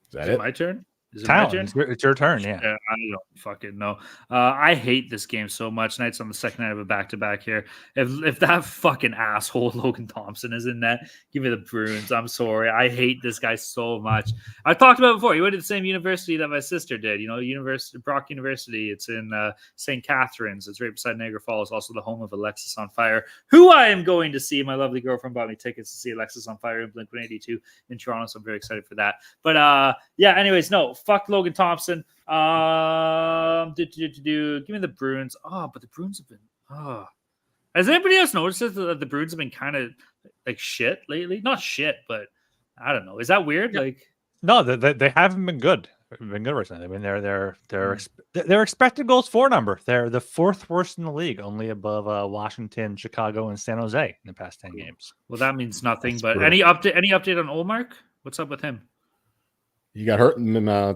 C: Is that
A: Is it
C: it?
A: my turn? Is it my turn?
B: It's your turn. Yeah.
A: I don't fucking know. I hate this game so much. Night's on the second night of a back-to-back here. If that fucking asshole Logan Thompson is in net, give me the Bruins. I'm sorry. I hate this guy so much. I talked about it before. He went to the same university that my sister did. Brock University. It's in St. Catharines. It's right beside Niagara Falls. Also the home of Alexis on Fire, who I am going to see. My lovely girlfriend bought me tickets to see Alexis on Fire in Blink-182 in Toronto, so I'm very excited for that. But yeah. Anyways, no. Fuck Logan Thompson. Give me the Bruins. Oh, but the Bruins have been. Has anybody else noticed that the Bruins have been kind of like shit lately? Not shit, but I don't know. Is that weird?
B: Yeah.
A: Like,
B: no, they haven't been good. They've been good recently. I mean, their expected goals for number. They're the fourth worst in the league, only above Washington, Chicago, and San Jose in the past 10 games.
A: Well, that means nothing.
C: That's
A: but
C: brutal.
A: any update on Olmark? What's up with him?
C: He got hurt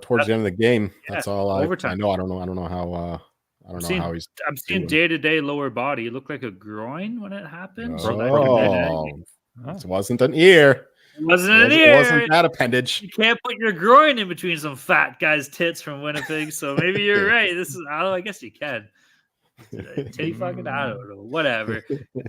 C: towards the end of the game. That's all I know. I don't know how. I don't know how he's.
A: I'm seeing day-to-day lower body. It looked like a groin when it happened.
C: It wasn't an ear.
A: It wasn't an ear.
C: It wasn't that appendage.
A: You can't put your groin in between some fat guy's tits from Winnipeg. So maybe you're right. I guess you can. Titty fucking, I don't know. Whatever.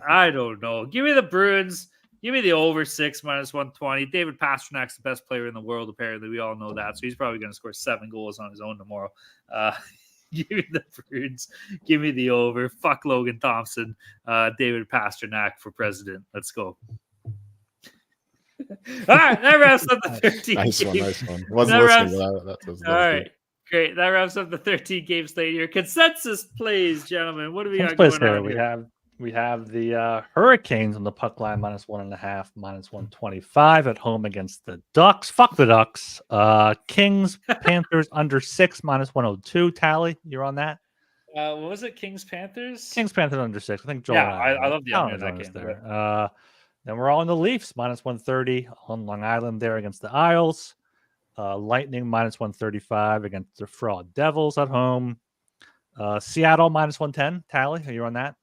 A: I don't know. Give me the Bruins. Give me the over 6 minus 120. David Pasternak's the best player in the world, apparently. We all know that. So he's probably going to score 7 goals on his own tomorrow. Give me the Bruins. Give me the over. Fuck Logan Thompson. David Pasternak for president. Let's go. All right. That wraps up the 13
C: Nice
A: games.
C: one. Wasn't listening. That was
A: all right. Great. That wraps up the 13 game slate here. Consensus plays, gentlemen. What do we got going on here?
B: We have the Hurricanes on the puck line -1.5, -125 at home against the Ducks. Fuck the Ducks. Kings, Panthers under 6, -102. Tally, you're on that?
A: What was it? Kings, Panthers?
B: Kings, Panthers under 6. I think Joel.
A: Yeah, I love the under that game.
B: There. Then we're on the Leafs, -130 on Long Island there against the Isles. Lightning, -135 against the Fraud Devils at home. Seattle, -110. Tally, are you on that?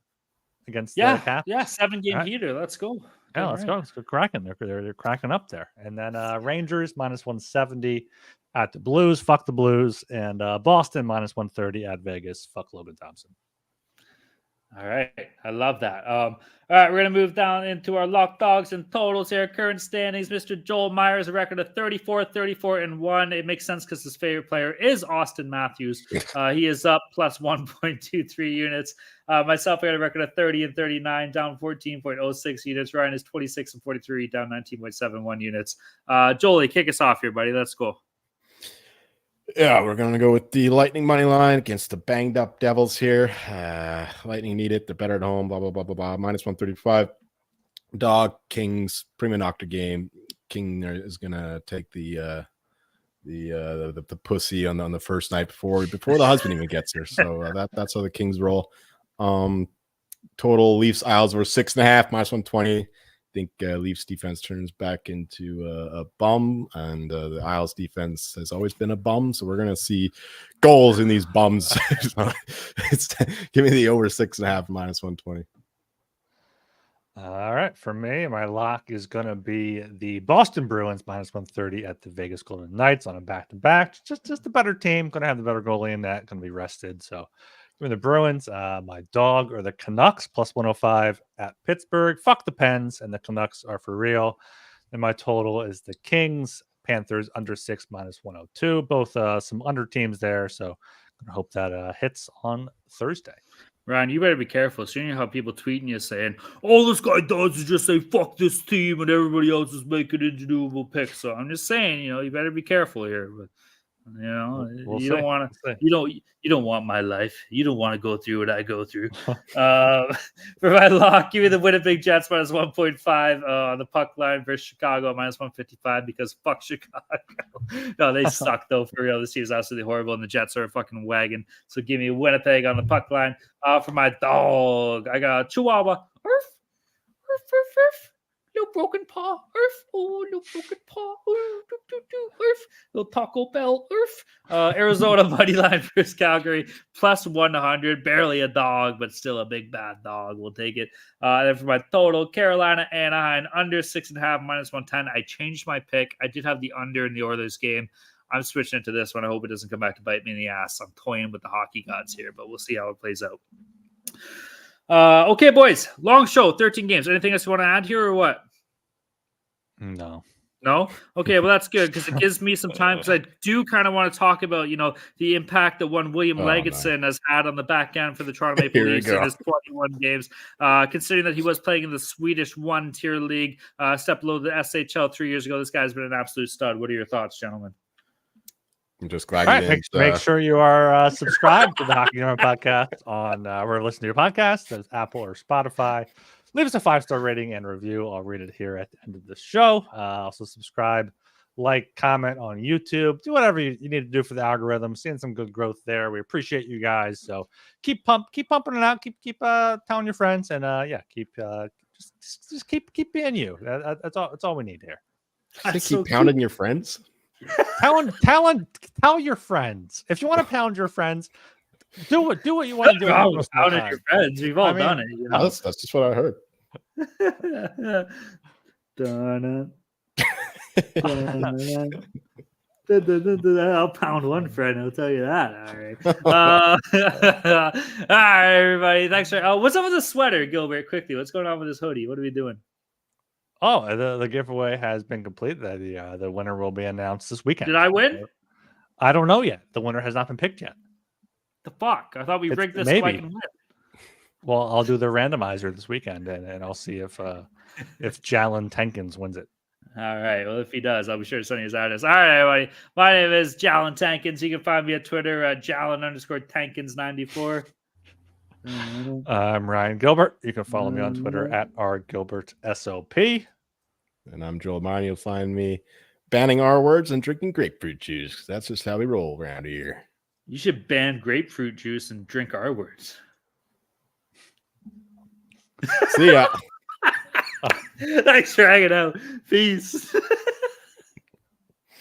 B: Against the Caps?
A: Yeah, 7-game heater. Let's go.
B: Yeah, let's go. Let's go cracking. They're cracking up there. And then Rangers -170 at the Blues. Fuck the Blues. And Boston -130 at Vegas. Fuck Logan Thompson.
A: All right. I love that. All right, we're going to move down into our lock dogs and totals here. Current standings, Mr. Joel Myers, a record of 34-1. It makes sense because his favorite player is Austin Matthews. He is up plus 1.23 units. Myself, I got a record of 30-39, down 14.06 units. Ryan is 26-43, down 19.71 units. Jolie, kick us off here, buddy. Let's go.
C: Yeah, we're going to go with the Lightning money line against the banged up Devils here. Lightning need it. They're better at home, blah, blah, blah, blah, blah. -135. Dog, Kings, Prima Nocta game. King is going to take the pussy on the first night before the husband even gets here. So that's how the Kings roll. Total Leafs Isles were 6.5, -120. I think Leafs defense turns back into a bum, and the Isles defense has always been a bum. So we're going to see goals in these bums. So give me the over 6.5, -120.
B: All right. For me, my lock is going to be the Boston Bruins -130 at the Vegas Golden Knights on a back-to-back. Just a better team. Going to have the better goalie in that. Going to be rested. So give me the Bruins. My dog or the Canucks +105 at Pittsburgh. Fuck the Pens, and the Canucks are for real. And my total is the Kings, Panthers under 6 -102. Both some under teams there. So I hope that hits on Thursday.
A: Ryan, you better be careful. Soon you have people tweeting you saying, all this guy does is just say, fuck this team, and everybody else is making indomitable picks. So I'm just saying, you better be careful here. But
B: We'll
A: you don't want to. You don't want my life. You don't want to go through what I go through. For my lock, give me the Winnipeg Jets -1.5 on the puck line versus Chicago -155 because fuck Chicago. No, they suck though for real. This team is absolutely horrible, and the Jets are a fucking wagon. So give me Winnipeg on the puck line. For my dog, I got Chihuahua. no broken paw, Earth. Oh, no broken paw. Ooh, Earth. Little Taco Bell, Earth. Arizona money line versus Calgary plus 100. Barely a dog, but still a big bad dog. We'll take it. Then for my total, Carolina, Anaheim under 6.5 minus 110. I changed my pick. I did have the under in the Oilers game. I'm switching into this one. I hope it doesn't come back to bite me in the ass. I'm toying with the hockey gods here, but we'll see how it plays out. Okay, boys. Long show, 13 games. Anything else you want to add here or what?
B: No.
A: No? Okay, well, that's good because it gives me some time because I do kind of want to talk about, the impact that one William Lagesson has had on the back end for the Toronto Maple Leafs in his 21 games, considering that he was playing in the Swedish one-tier league, step below the SHL 3 years ago. This guy's been an absolute stud. What are your thoughts, gentlemen?
C: I'm just glad you didn't.
B: Make sure you are subscribed to the Hockey Norman podcast on wherever listen to your podcast. That's Apple or Spotify. Leave us a 5-star rating and review. I'll read it here at the end of the show. Also subscribe, like, comment on YouTube. Do whatever you need to do for the algorithm. Seeing some good growth there. We appreciate you guys. So keep pumping it out. Keep telling your friends, and just keep being you. That's all we need here.
C: Keep pounding your friends.
B: Tell your friends. If you want to pound your friends, do what you want to do.
A: Pounding your friends. We've all done it.
C: That's just what I heard.
A: I'll pound one friend. I'll tell you that. All right. All right, everybody. Thanks for. What's up with the sweater, Gilbert? Quickly, what's going on with this hoodie? What are we doing?
B: Oh, the giveaway has been completed. The winner will be announced this weekend.
A: Did I win?
B: I don't know yet. The winner has not been picked yet.
A: The fuck? I thought we rigged this
B: maybe.
A: so I can win.
B: Well, I'll do the randomizer this weekend, and I'll see if Jalen Tankins wins it.
A: All right. Well, if he does, I'll be sure to send you his address. All right, everybody. My name is Jalen Tankins. You can find me at Twitter at Jalen_Tankins94.
B: I'm Ryan Gilbert. You can follow me on Twitter at rgilbertsop.
C: And I'm Joel Martin. You'll find me banning R words and drinking grapefruit juice. That's just how we roll around here.
A: You should ban grapefruit juice and drink R words.
C: See ya.
A: Thanks for hanging out. Peace.